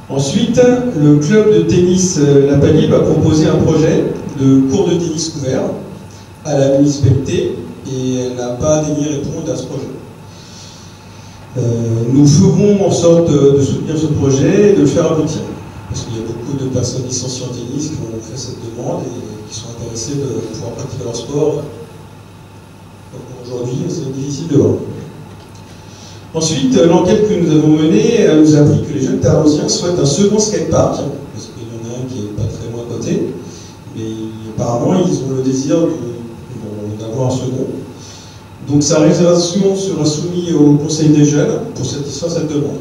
Ensuite, le club de tennis La Palier va proposer un projet de cours de tennis couvert à la municipalité et elle n'a pas daigné répondre à ce projet. Nous ferons en sorte de soutenir ce projet et de le faire aboutir. Parce qu'il y a beaucoup de personnes licenciées en tennis qui ont fait cette demande et qui sont intéressées de pouvoir pratiquer leur sport. Donc aujourd'hui, c'est difficile de voir. Ensuite, l'enquête que nous avons menée nous a appris que les jeunes Tarbesiens souhaitent un second skatepark, parce qu'il y en a un qui est pas très loin à côté, mais apparemment ils ont le désir d'avoir un second. Donc sa réservation sera soumise au Conseil des jeunes pour satisfaire cette demande.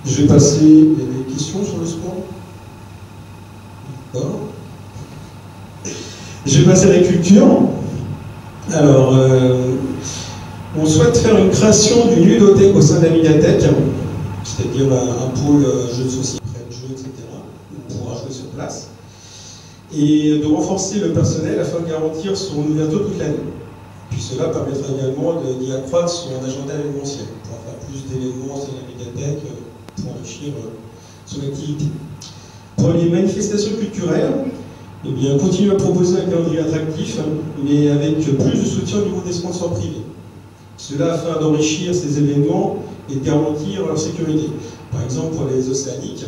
Je vais passer les questions sur le sport. D'accord. Je vais passer à la culture. Alors, on souhaite faire une création d'une ludothèque au sein de la médiathèque, c'est-à-dire un pôle jeux de société, de jeux, etc., où on pourra jouer sur place, et de renforcer le personnel afin de garantir son ouverture toute l'année. Puis cela permettra également d'y accroître son agenda événementiel, pour faire plus d'événements au sein de la médiathèque, pour enrichir son activité. Pour les manifestations culturelles, eh bien, continuer à proposer un calendrier attractif, mais avec plus de soutien au niveau des sponsors privés. Cela afin d'enrichir ces événements et de garantir leur sécurité. Par exemple, pour les océaniques,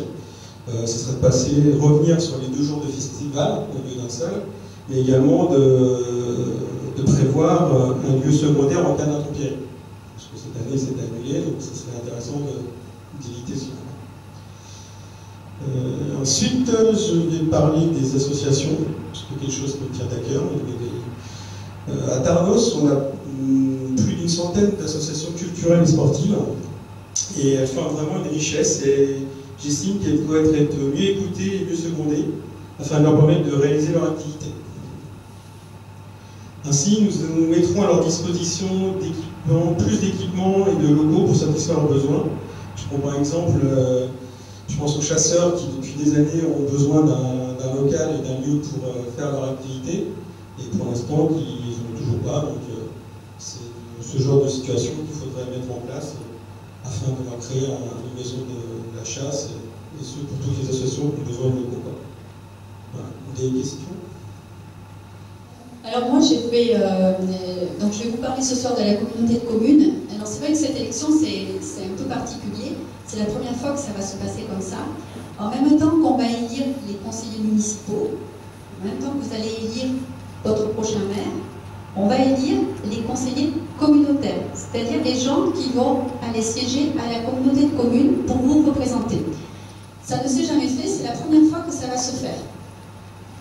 ce serait de revenir sur les 2 jours de festival au lieu d'un seul, mais également de prévoir un lieu secondaire en cas d'intempérie. Parce que cette année, c'est annulé, donc ce serait intéressant d'éviter cela. Ensuite, je vais parler des associations, parce que quelque chose qui me tient à cœur. À Tarnos, on a plus d'une centaine d'associations culturelles et sportives, et elles font vraiment une richesse, et j'estime qu'elles doivent être mieux écoutées et mieux secondées, afin de leur permettre de réaliser leur activité. Ainsi, nous mettrons à leur disposition plus d'équipements et de locaux pour satisfaire leurs besoins. Je prends par exemple, je pense aux chasseurs qui depuis des années ont besoin d'un local et d'un lieu pour faire leur activité, et pour l'instant ils n'ont toujours pas, donc c'est ce genre de situation qu'il faudrait mettre en place afin de leur créer une maison de la chasse, et ce pour toutes les associations qui ont besoin de locaux. Voilà. Des questions? Alors moi, je vais vous parler ce soir de la communauté de communes. Alors c'est vrai que cette élection, c'est un peu particulier. C'est la première fois que ça va se passer comme ça. En même temps qu'on va élire les conseillers municipaux, en même temps que vous allez élire votre prochain maire, on va élire les conseillers communautaires, c'est-à-dire des gens qui vont aller siéger à la communauté de communes pour vous représenter. Ça ne s'est jamais fait, c'est la première fois que ça va se faire.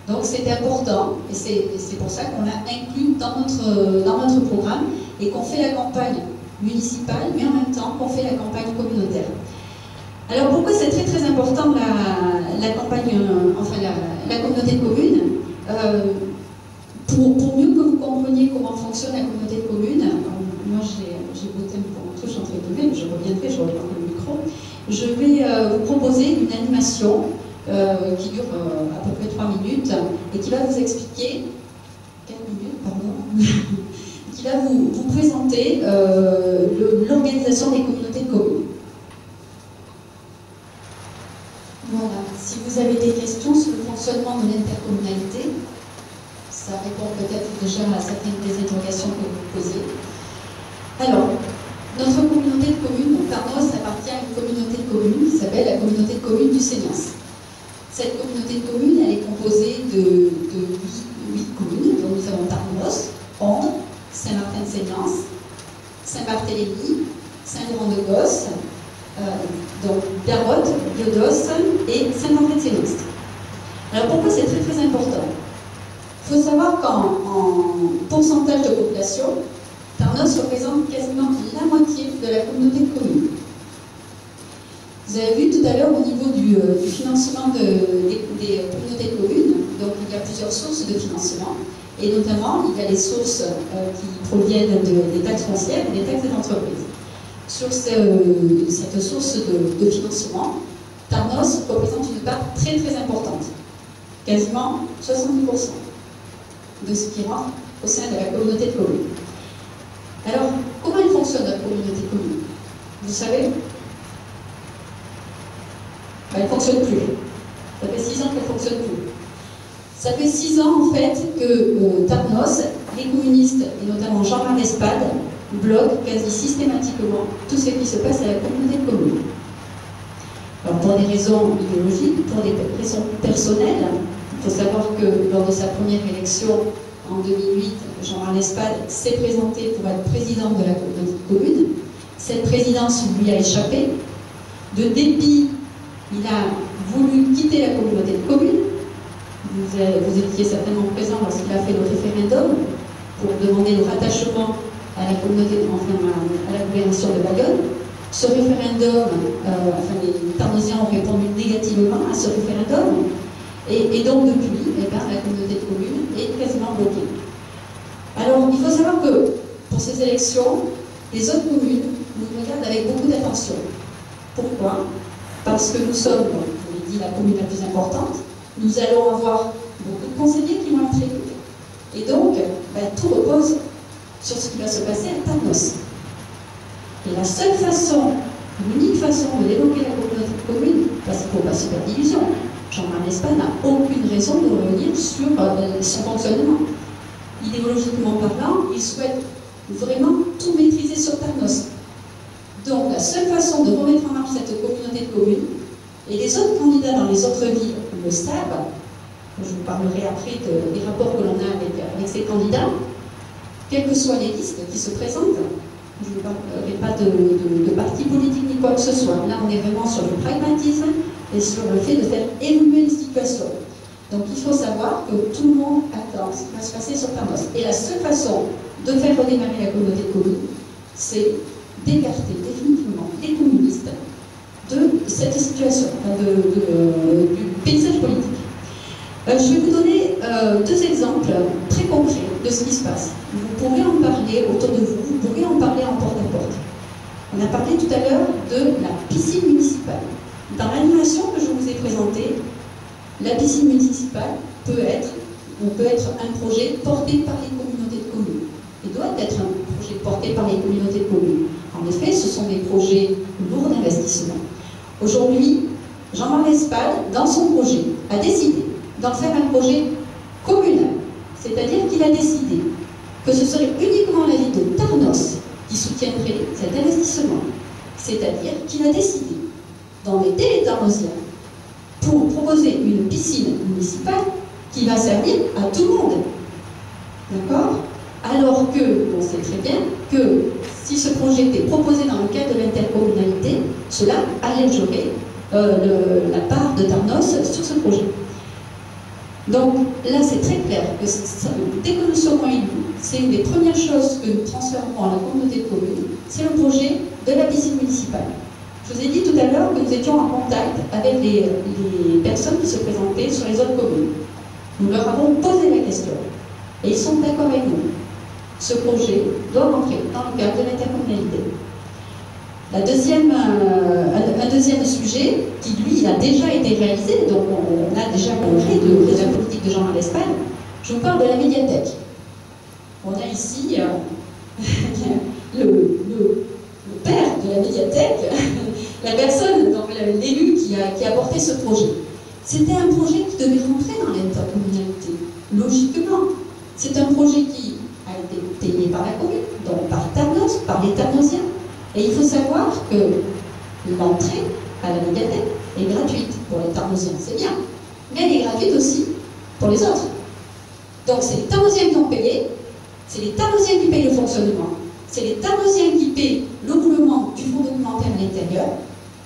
Donc c'est important, et c'est pour ça qu'on l'a inclus dans notre programme et qu'on fait la campagne municipale, mais en même temps qu'on fait la campagne communautaire. Alors pourquoi c'est très très important la campagne, la communauté de communes pour mieux que vous compreniez comment fonctionne la communauté de communes, moi j'ai voté pour un truc entre guillemets, mais je reviendrai, je reprends le micro. Je vais vous proposer une animation qui dure à peu près 3 minutes et qui va vous expliquer, 4 minutes, pardon, qui va vous présenter l'organisation des communautés de communes. Voilà, si vous avez des questions sur le fonctionnement de l'intercommunalité, ça répond peut-être déjà à certaines des interrogations que vous posez. Alors, notre communauté de communes, donc Tarnos appartient à une communauté de communes qui s'appelle la communauté de communes du Séniance. Cette communauté de communes, elle est composée de 8 communes, donc nous avons Tarnos, Ondes, Saint-Martin-de-Séniance, Saint-Barthélemy, Saint-Laurent-de-Gosse, donc Garotte, Diodos et Saint-André-de-Séniance. Alors pourquoi c'est très très important? Il faut savoir qu'en pourcentage de population, Tarnos représente quasiment la moitié de la communauté de communes. Vous avez vu tout à l'heure au niveau du financement des communautés de communes, donc il y a plusieurs sources de financement. Et notamment, il y a les sources qui proviennent des taxes foncières et des taxes des entreprises. Sur cette source de financement, Tarnos représente une part très très importante, quasiment 70% de ce qui rentre au sein de la communauté de communes. Alors, comment elle fonctionne la communauté de communes? Vous savez? Elle ne fonctionne plus. Ça fait 6 ans qu'elle ne fonctionne plus. Ça fait 6 ans en fait que Tarnos, les communistes, et notamment Jean-Marc Espade, bloquent quasi systématiquement tout ce qui se passe à la communauté de communes. Alors pour des raisons idéologiques, pour des raisons personnelles, il faut savoir que lors de sa première élection en 2008, Jean-Marc Espade s'est présenté pour être président de la communauté de communes. Cette présidence lui a échappé. De dépit, il a voulu quitter la communauté de communes. Vous étiez certainement présent lorsqu'il a fait le référendum pour demander le rattachement à la communauté, enfin à la gouvernation de Bayonne. Ce référendum, les Tarnosiens ont répondu négativement à ce référendum, et donc depuis, la communauté de communes est quasiment bloquée. Alors, il faut savoir que pour ces élections, les autres communes nous regardent avec beaucoup d'attention. Pourquoi? Parce que nous sommes, comme je l'ai dit, la commune la plus importante. Nous allons avoir beaucoup de conseillers qui vont être élus. Et donc, tout repose sur ce qui va se passer à Tarnos. Et la seule façon, l'unique façon de développer la communauté de communes, parce qu'il ne faut pas se faire d'illusions, Jean-Marc Espade n'a aucune raison de revenir sur son fonctionnement. Idéologiquement parlant, il souhaite vraiment tout maîtriser sur Tarnos. Donc, la seule façon de remettre en marche cette communauté de communes, et les autres candidats dans les autres villes le savent, je vous parlerai après des rapports que l'on a avec ces candidats, quelles que soient les listes qui se présentent, je ne parlerai pas de parti politique ni quoi que ce soit. Là, on est vraiment sur le pragmatisme et sur le fait de faire évoluer les situations. Donc, il faut savoir que tout le monde attend ce qui va se passer sur Tarnos. Et la seule façon de faire redémarrer la communauté de communes, c'est d'écarter définitivement les communistes de cette situation, du paysage politique. Je vais vous donner 2 exemples très concrets de ce qui se passe. Vous pourrez en parler autour de vous, vous pourrez en parler en porte-à-porte. On a parlé tout à l'heure de la piscine municipale. Dans l'animation que je vous ai présentée, la piscine municipale peut être un projet porté par les communautés de communes. Il doit être un projet porté par les communautés de communes. En effet, ce sont des projets lourds d'investissement. Aujourd'hui, Jean-Marc Espade, dans son projet, a décidé d'en faire un projet communal. C'est-à-dire qu'il a décidé que ce serait uniquement la ville de Tarnos qui soutiendrait cet investissement. C'est-à-dire qu'il a décidé d'embêter les Tarnosiens pour proposer une piscine municipale qui va servir à tout le monde. D'accord? Alors que, on sait très bien que si ce projet était proposé dans le cadre de l'intercommunalité, cela allégerait la part de Tarnos sur ce projet. Donc là, c'est très clair que dès que nous serons élus, c'est une des premières choses que nous transférons à la communauté de communes, c'est le projet de la piscine municipale. Je vous ai dit tout à l'heure que nous étions en contact avec les personnes qui se présentaient sur les autres communes. Nous leur avons posé la question et ils sont d'accord avec nous. Ce projet doit rentrer dans le cadre de l'intercommunalité. Un deuxième sujet qui, lui, a déjà été réalisé, donc on a déjà compris de la politique de Jean-Marc Espade, je vous parle de la médiathèque. On a ici le père de la médiathèque, la personne, donc l'élu qui a porté ce projet. C'était un projet qui devait rentrer dans l'intercommunalité, logiquement. C'est un projet qui a été payé par la commune, donc par Tarnos, par les Tarnosiens. Et il faut savoir que l'entrée à la médiathèque est gratuite pour les Tarnosiens, c'est bien. Mais elle est gratuite aussi pour les autres. Donc c'est les Tarnosiens qui ont payé, c'est les Tarnosiens qui payent le fonctionnement, c'est les Tarnosiens qui payent le roulement du fonds documentaire à l'intérieur,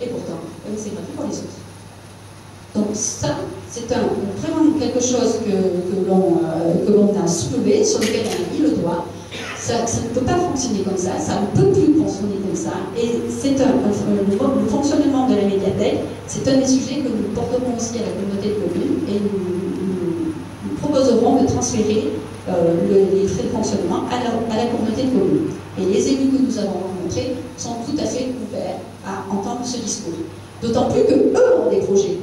et pourtant, c'est gratuit pour les autres. Donc ça, c'est vraiment quelque chose que l'on a soulevé, sur lequel on a mis le doigt. Ça ne peut pas fonctionner comme ça ne peut plus fonctionner comme ça. Et c'est le fonctionnement de la médiathèque, c'est un des sujets que nous porterons aussi à la communauté de communes et nous proposerons de transférer les frais de fonctionnement à la communauté de communes. Et les élus que nous avons rencontrés sont tout à fait ouverts à entendre ce discours. D'autant plus qu'eux ont des projets.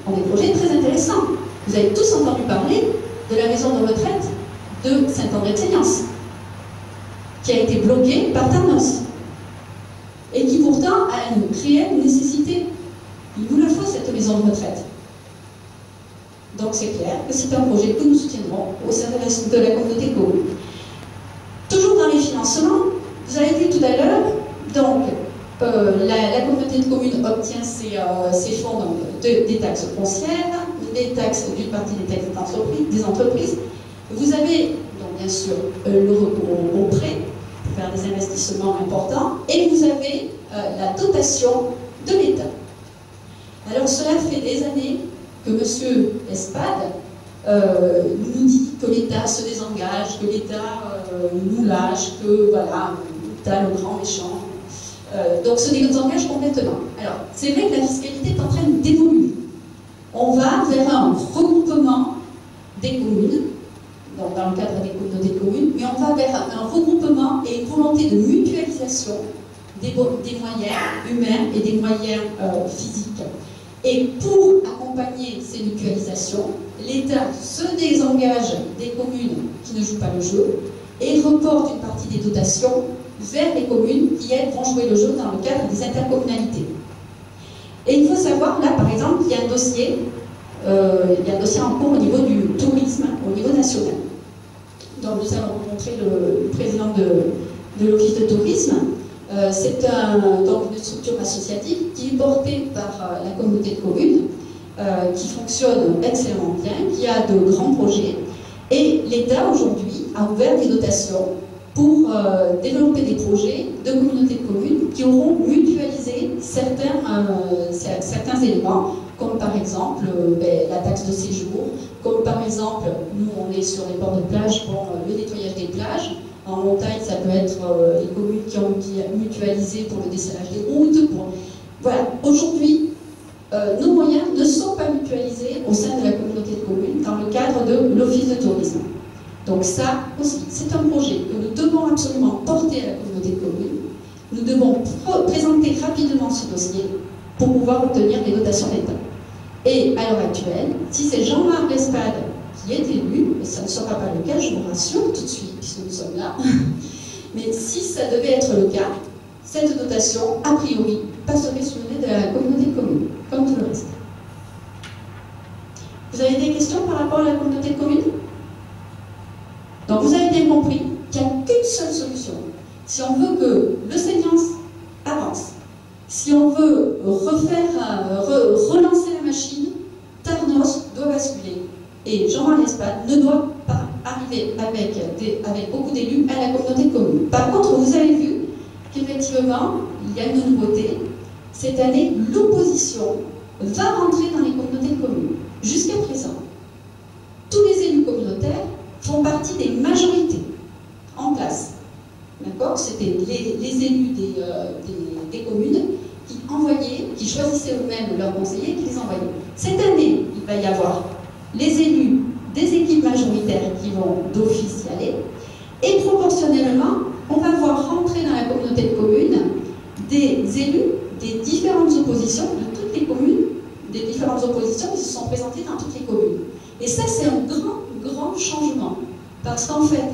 Ont des projets très intéressants. Vous avez tous entendu parler de la maison de retraite de Saint-André-de-Seignance, qui a été bloquée par Tarnos, et qui pourtant a une réelle nécessité. Il nous la faut, cette maison de retraite. Donc c'est clair que c'est un projet que nous soutiendrons au sein de la communauté de communes. Toujours dans les financements, vous avez vu tout à l'heure, donc la communauté de communes obtient ses fonds donc, des taxes foncières, des taxes d'une partie des taxes des entreprises. Vous avez donc bien sûr le recours au prêt pour faire des investissements importants, et vous avez la dotation de l'État. Alors cela fait des années que M. Espade nous dit que l'État se désengage, que l'État nous lâche, que voilà, l'État le grand méchant. Donc se désengage complètement. Alors c'est vrai que la fiscalité est en train d'évoluer. On va vers un regroupement des communes, donc dans le cadre des communautés de communes, mais on va vers un regroupement et une volonté de mutualisation des moyens humains et des moyens physiques. Et pour accompagner ces mutualisations, l'État se désengage des communes qui ne jouent pas le jeu et reporte une partie des dotations vers les communes qui, elles, vont jouer le jeu dans le cadre des intercommunalités. Et il faut savoir, là, par exemple, qu'il y a un dossier en cours au niveau du tourisme, au niveau national. Donc, nous allons rencontrer le président de l'Office de tourisme. C'est donc une structure associative qui est portée par la communauté de communes, qui fonctionne extrêmement bien, qui a de grands projets. Et l'État, aujourd'hui, a ouvert des dotations pour développer des projets de communautés de communes qui auront mutualisé certains éléments, comme par exemple la taxe de séjour, comme par exemple, nous on est sur les bords de plage pour le nettoyage des plages. En montagne, ça peut être les communes qui ont mutualisé pour le dessalage des routes. Voilà, aujourd'hui, nos moyens ne sont pas mutualisés au sein de la communauté de communes dans le cadre de l'Office de tourisme. Donc ça aussi, c'est un projet que nous devons absolument porter à la communauté de communes. Nous devons présenter rapidement ce dossier pour pouvoir obtenir les dotations d'État. Et à l'heure actuelle, si c'est Jean-Marc Espade qui est élu, et ça ne sera pas le cas, je vous rassure tout de suite, puisque nous sommes là, mais si ça devait être le cas, cette dotation, a priori, passerait sous le nez de la communauté de communes, comme tout le reste. Vous avez des questions par rapport à la communauté de communes? Donc vous avez bien compris qu'il n'y a qu'une seule solution. Si on veut que le Seignance avance, si on veut relancer la machine, Tarnos doit basculer. Et Jean-Marc Espade ne doit pas arriver avec beaucoup d'élus à la communauté de communes. Par contre, vous avez vu qu'effectivement, il y a une nouveauté. Cette année, l'opposition va rentrer dans les communautés de communes. Jusqu'à présent, tous les élus communautaires font partie des majorités en place. D'accord? C'était les élus des communes qui choisissaient eux-mêmes leurs conseillers et qui les envoyaient. Cette année, il va y avoir les élus des équipes majoritaires qui vont d'office y aller, et proportionnellement, on va voir rentrer dans la communauté de communes des élus des différentes oppositions de toutes les communes, des différentes oppositions qui se sont présentées dans toutes les communes. Et ça, c'est un grand changement, parce qu'en fait,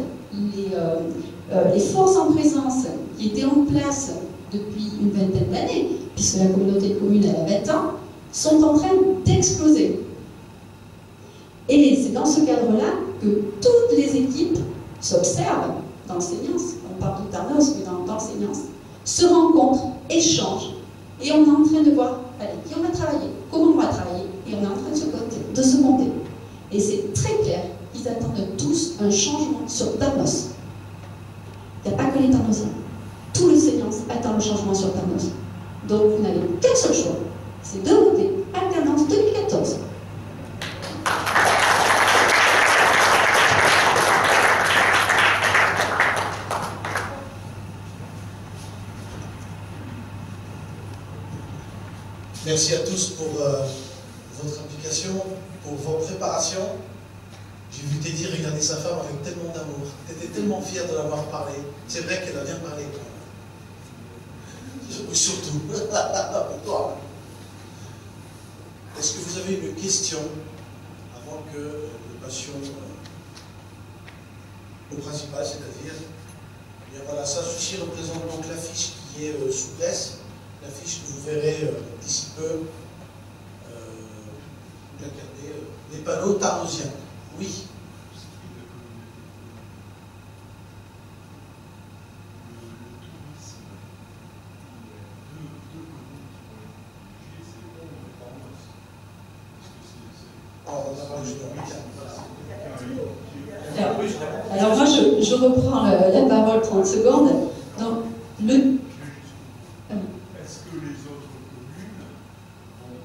les forces en présence qui étaient en place depuis une vingtaine d'années, puisque la communauté de communes elle a 20 ans, sont en train d'exploser. Et c'est dans ce cadre-là que toutes les équipes s'observent dans l'enseignance, on parle de Tarnos, mais dans l'enseignance, se rencontrent, échangent, et on est en train de voir, allez, qui on va travailler, comment on va travailler, et on est en train de se compter. Et c'est très clair, ils attendent tous un changement sur Tarnos. Il n'y a pas que les Tarnosiens. Tout le Seignance attend le changement sur Tarnos. Donc vous n'avez qu'un seul choix, c'est de voter Alternance 2014. Merci à tous pour votre implication, pour vos préparations. J'ai vu Teddy regarder sa femme avec tellement d'amour. Tu étais tellement fier de l'avoir parlé. C'est vrai qu'elle a bien parlé. Surtout. Pour toi. Est-ce que vous avez une question avant que nous passions au principal, c'est-à-dire, bien voilà, ça ceci représente donc l'affiche qui est sous presse, l'affiche que vous verrez d'ici peu, les panneaux tarnosiens. Oui. Alors moi, je reprends la parole 30 secondes. Donc, est-ce que les autres communes vont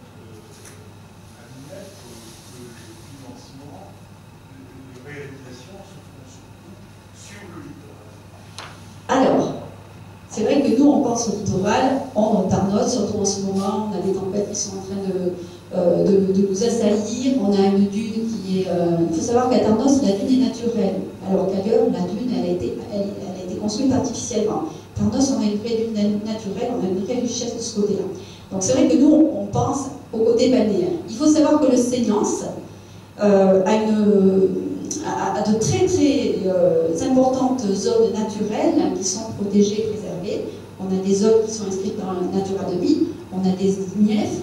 admettre que le financement de réalisation se font surtout sur le littoral? Alors, c'est vrai que nous, on pense au littoral, on Tarnosse, surtout en ce moment, on a des tempêtes qui sont en train de nous assaillir, on a une dune qui est... il faut savoir qu'à Tarnosse, la dune est naturelle, alors qu'ailleurs, la dune, elle a été construite artificiellement. Tarnosse, on a une vraie dune naturelle, on a une vraie richesse de ce côté-là. Donc c'est vrai que nous, on pense au côté balnéaire. Il faut savoir que le Seignance a de très très importantes zones naturelles qui sont protégées et préservées. On a des zones qui sont inscrites dans le Natura 2000, on a des INEF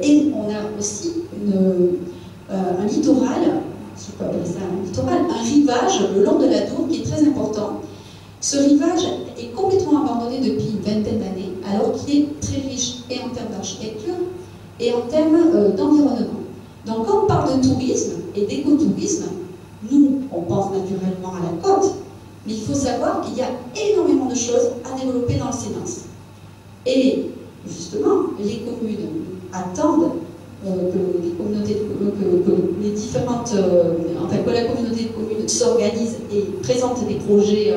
et on a aussi un littoral, je peux appeler ça un littoral, un rivage le long de la Dour qui est très important. Ce rivage est complètement abandonné depuis une vingtaine d'années, alors qu'il est très riche et en termes d'architecture et en termes d'environnement. Donc quand on parle de tourisme et d'écotourisme, nous, on pense naturellement à la côte, mais il faut savoir qu'il y a énormément de choses à développer dans le Sénance. Et justement, les communes attendent que les communautés, que les différentes, enfin que la communauté de communes s'organise et présente des projets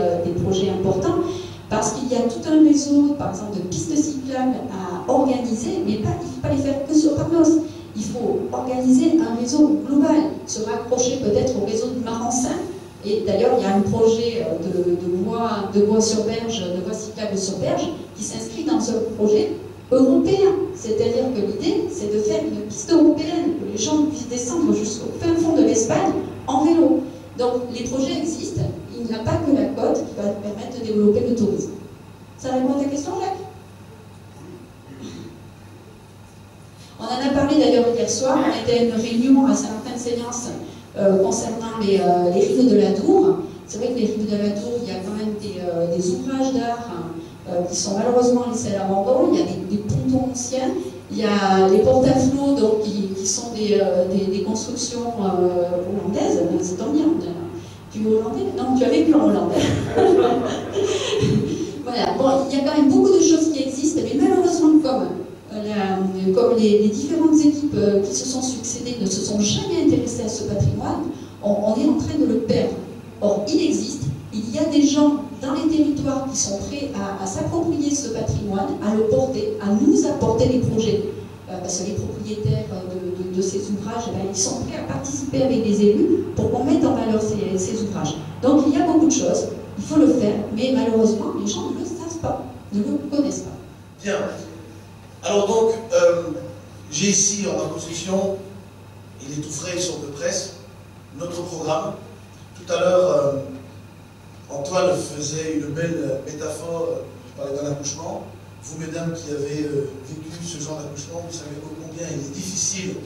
importants, parce qu'il y a tout un réseau, par exemple, de pistes cyclables à organiser, mais il ne faut pas les faire que sur Tarnosse. Il faut organiser un réseau global, se raccrocher peut-être au réseau du Marensin. Et d'ailleurs, il y a un projet de voie sur berge, de voie cyclable sur berge, qui s'inscrit dans ce projet européen. C'est-à-dire que l'idée, c'est de faire une piste européenne, que les gens puissent descendre jusqu'au fin fond de l'Espagne en vélo. Donc, les projets existent. Il n'y a pas que la côte qui va permettre de développer le tourisme. Ça répond à ta question, Jacques? On en a parlé d'ailleurs hier soir. On était à une réunion à Saint-Martin-de-Sénance concernant les rives de la Dour. C'est vrai que les rives de la Dour, il y a quand même des ouvrages d'art qui sont malheureusement laissés à l'abandon. Il y a des pontons anciens, il y a les porte-à-flots qui sont des constructions hollandaises. C'est tant bien. Tu es hollandais? Non, tu as vécu en Hollande. Voilà. Bon, il y a quand même beaucoup de choses qui existent, mais malheureusement, comme les différentes équipes qui se sont succédées ne se sont jamais intéressées à ce patrimoine, on est en train de le perdre. Or, il existe, il y a des gens dans les territoires qui sont prêts à s'approprier ce patrimoine, à le porter, à nous apporter des projets. Parce que les propriétaires de ces ouvrages, ils sont prêts à participer avec des élus pour qu'on mette en valeur ces ouvrages. Donc, il y a beaucoup de choses, il faut le faire, mais malheureusement, les gens ne le savent pas, ne le connaissent pas. Bien. Alors donc, j'ai ici en ma possession, il est tout frais sur de presse, notre programme. Tout à l'heure, Antoine faisait une belle métaphore, je parlais d'un accouchement. Vous, mesdames, qui avez vécu ce genre d'accouchement, vous savez combien il est difficile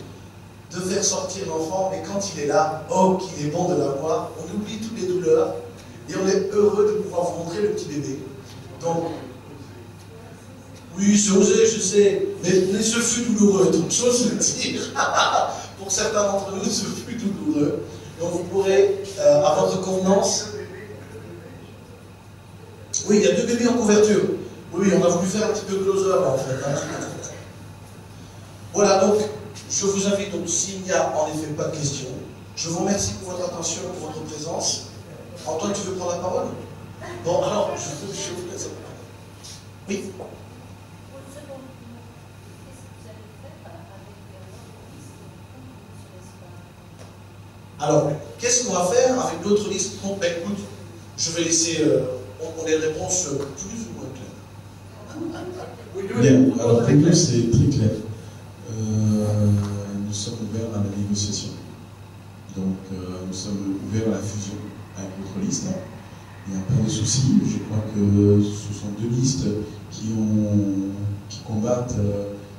de faire sortir l'enfant, mais quand il est là, oh, qu'il est bon de l'avoir, on oublie toutes les douleurs, et on est heureux de pouvoir vous montrer le petit bébé. Donc, oui, c'est osé, je sais, mais ce fut douloureux, donc j'ose le dire. Pour certains d'entre nous, ce fut douloureux. Donc vous pourrez, à votre convenance... Oui, il y a 2 bébés en couverture. Oui, on a voulu faire un petit peu closer en fait. Hein. Voilà, donc, je vous invite, donc s'il n'y a en effet pas de questions, je vous remercie pour votre attention, pour votre présence. Antoine, tu veux prendre la parole? Bon, alors, je vous laisse. Oui. Alors, qu'est-ce qu'on va faire avec d'autres listes? Bon, ben écoute, je vais laisser, on a une réponse plus ou moins claire. Bien, alors pour nous c'est très clair. Nous sommes ouverts à la négociation. Donc nous sommes ouverts à la fusion avec notre liste. Il n'y a pas de souci. Je crois que ce sont deux listes qui combattent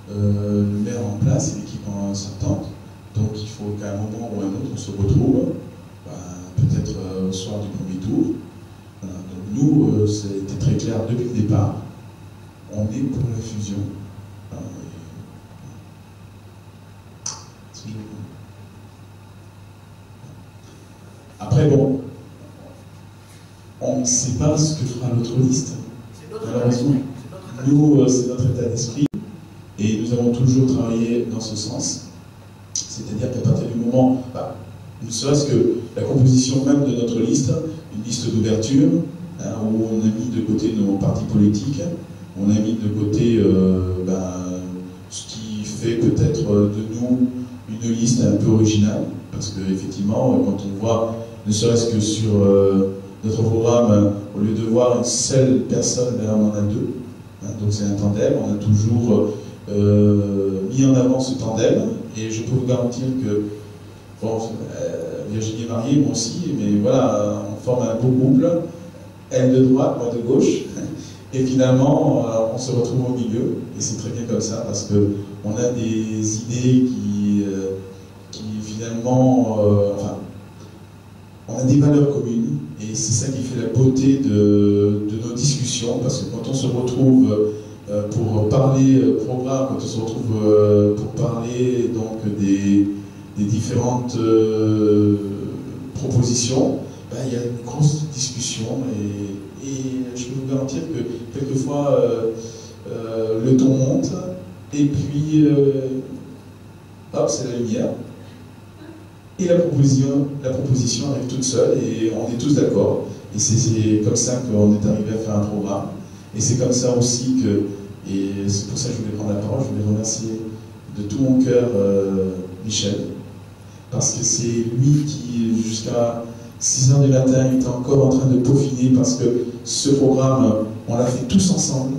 le maire en place et l'équipe sortante. Donc il faut qu'à un moment ou à un autre on se retrouve, peut-être au soir du premier tour. Voilà. Donc nous, c'était très clair depuis le départ. On est pour la fusion. Après, bon, on ne sait pas ce que fera l'autre liste. Malheureusement, nous, c'est notre état d'esprit et nous avons toujours travaillé dans ce sens. C'est-à-dire qu'à partir du moment, ne serait-ce que la composition même de notre liste, une liste d'ouverture, où on a mis de côté nos partis politiques, on a mis de côté ce qui fait peut-être de nous une liste un peu originale, parce qu'effectivement, quand on voit, ne serait-ce que sur notre programme, au lieu de voir une seule personne, on en a deux. Donc c'est un tandem, on a toujours mis en avant ce tandem, et je peux vous garantir que, bon, Virginie est mariée, moi aussi, mais voilà, on forme un beau couple, elle de droite, moi de gauche, et finalement, on se retrouve au milieu, et c'est très bien comme ça, parce qu'on a des idées qui finalement, on a des valeurs communes, et c'est ça qui fait la beauté de nos discussions, parce que quand on se retrouve pour parler programme, quand on se retrouve pour parler donc des différentes propositions, il y a une grosse discussion, et je peux vous garantir que quelquefois le ton monte, et puis hop, c'est la lumière. Et la proposition arrive toute seule et on est tous d'accord. Et c'est comme ça qu'on est arrivé à faire un programme. Et c'est comme ça aussi que, et c'est pour ça que je voulais prendre la parole, je voulais remercier de tout mon cœur Michel, parce que c'est lui qui, jusqu'à 6 h du matin, était encore en train de peaufiner, parce que ce programme, on l'a fait tous ensemble.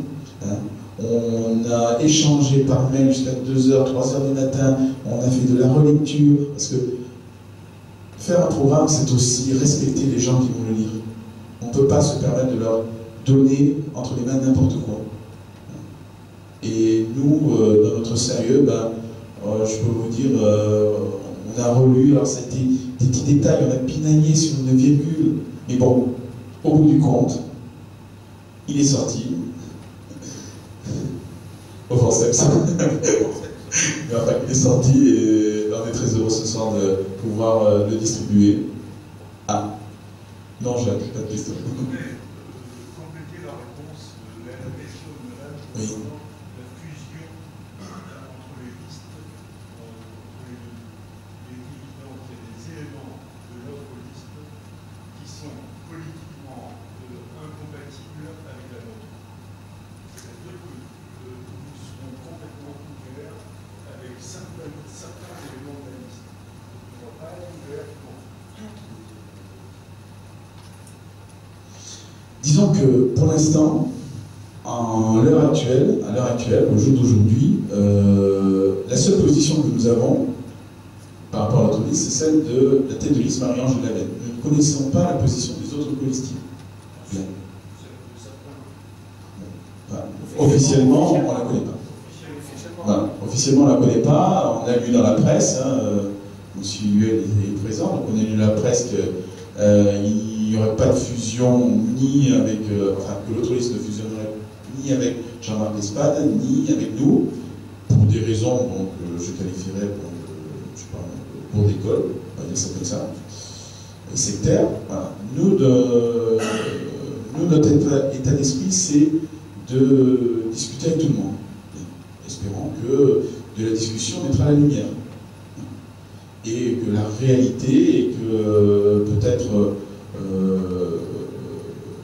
On a échangé par mail jusqu'à 2 h, 3 h du matin, on a fait de la relecture, parce que faire un programme, c'est aussi respecter les gens qui vont le lire. On ne peut pas se permettre de leur donner entre les mains n'importe quoi. Et nous, dans notre sérieux, je peux vous dire, on a relu, alors ça a été des petits détails, on a pinaillé sur une virgule, mais bon, au bout du compte, il est sorti. Au forceps. Mais enfin, il est sorti et on est très heureux ce soir de pouvoir le distribuer. Ah, non, j'ai pas de question. Compléter la réponse de la question de madame concernant la fusion entre les listes, entre les deux. Il est évident qu'il y a des éléments de notre liste qui sont politiquement incompatibles avec la nôtre. C'est-à-dire que nous serons complètement ouverts avec certains éléments de la liste. On ne va pas être ouverts pour toutes les. Disons que pour l'instant, à l'heure actuelle, au jour d'aujourd'hui, la seule position que nous avons par rapport à notre liste, c'est celle de la tête de liste Marie-Ange de Lavenne. Nous ne connaissons pas la position des autres colistiers. Bien. Officiellement, on ne la connaît pas. Voilà. Officiellement, on ne la connaît pas. On a lu dans la presse, M. Huel est présent, donc on a lu dans la presse qu'il n'y aurait pas de fusion ni avec, que l'autre liste ne fusionnerait ni avec Jean-Marc Espade, ni avec nous, pour des raisons donc, je qualifierais pour d'école, on va dire ça comme ça, sectaire. Voilà. Nous, notre état d'esprit, c'est de discuter avec tout le monde, espérant que de la discussion mettra la lumière. Et que la réalité, et que peut-être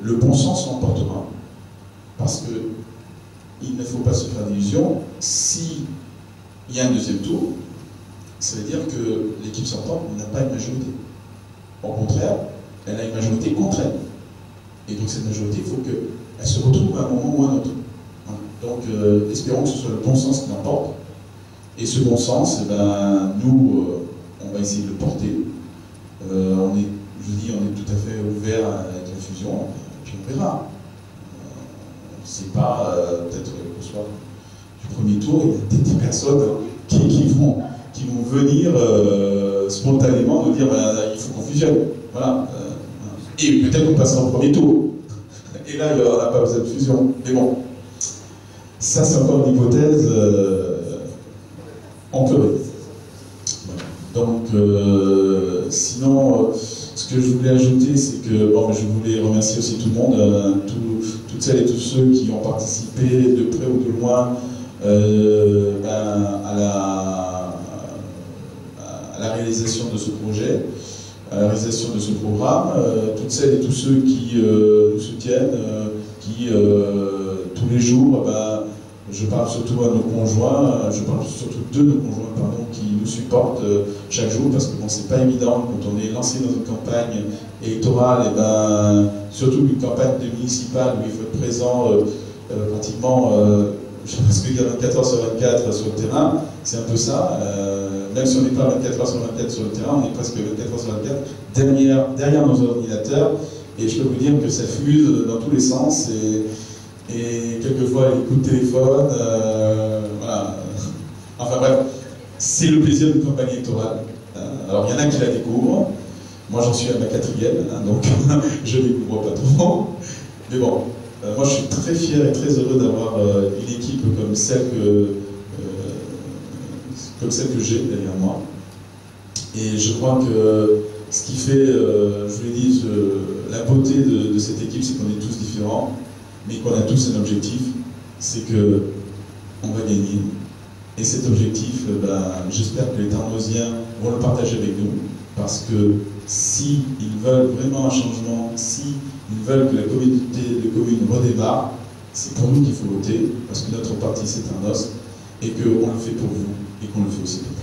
le bon sens l'emportera. Parce qu'il ne faut pas se faire d'illusions. S'il y a un deuxième tour, ça veut dire que l'équipe sortante n'a pas une majorité. Au contraire, elle a une majorité contre elle. Et donc cette majorité, il faut qu'elle se retrouve à un moment ou à un autre. Donc espérons que ce soit le bon sens qui l'emporte. Et ce bon sens, eh ben, nous, on va essayer de le porter. On est tout à fait ouvert avec la fusion, et puis on verra. C'est pas peut-être qu'au soir du premier tour, il y a des personnes qui vont venir spontanément nous dire il faut qu'on fusionne. Voilà. Et peut-être qu'on passera au premier tour. Et là, il n'y aura pas besoin de fusion. Mais bon, ça c'est encore une hypothèse en théorie. Voilà. Donc, sinon, ce que je voulais ajouter, c'est que je voulais remercier aussi tout le monde, toutes celles et tous ceux qui ont participé de près ou de loin à la réalisation de ce projet, à la réalisation de ce programme, toutes celles et tous ceux qui nous soutiennent, qui tous les jours, je parle surtout à nos conjoints, je parle surtout de nos conjoints, qui nous supportent chaque jour, parce que bon, c'est pas évident quand on est lancé dans une campagne électorale, et surtout une campagne municipale où il faut être présent pratiquement parce qu'il y a 24 heures sur 24 sur le terrain, c'est un peu ça. Même si on n'est pas 24 heures sur 24 sur le terrain, on est presque 24 heures sur 24 derrière nos ordinateurs. Et je peux vous dire que ça fuse dans tous les sens. Et quelquefois, les coups de téléphone, voilà. Enfin bref, c'est le plaisir d'une campagne électorale. Alors il y en a qui la découvrent. Moi, j'en suis à ma 4e, donc je ne découvre pas trop. Mais bon. Moi, je suis très fier et très heureux d'avoir une équipe comme celle que j'ai derrière moi. Et je crois que ce qui fait, je vous l'ai dit, la beauté de cette équipe, c'est qu'on est tous différents, mais qu'on a tous un objectif, c'est qu'on va gagner. Et cet objectif, j'espère que les Tarnosiens vont le partager avec nous, parce que s'ils veulent vraiment un changement, s'ils veulent que la communauté de communes redémarre, c'est pour nous qu'il faut voter, parce que notre parti c'est un os, et qu'on le fait pour vous, et qu'on le fait aussi pour vous.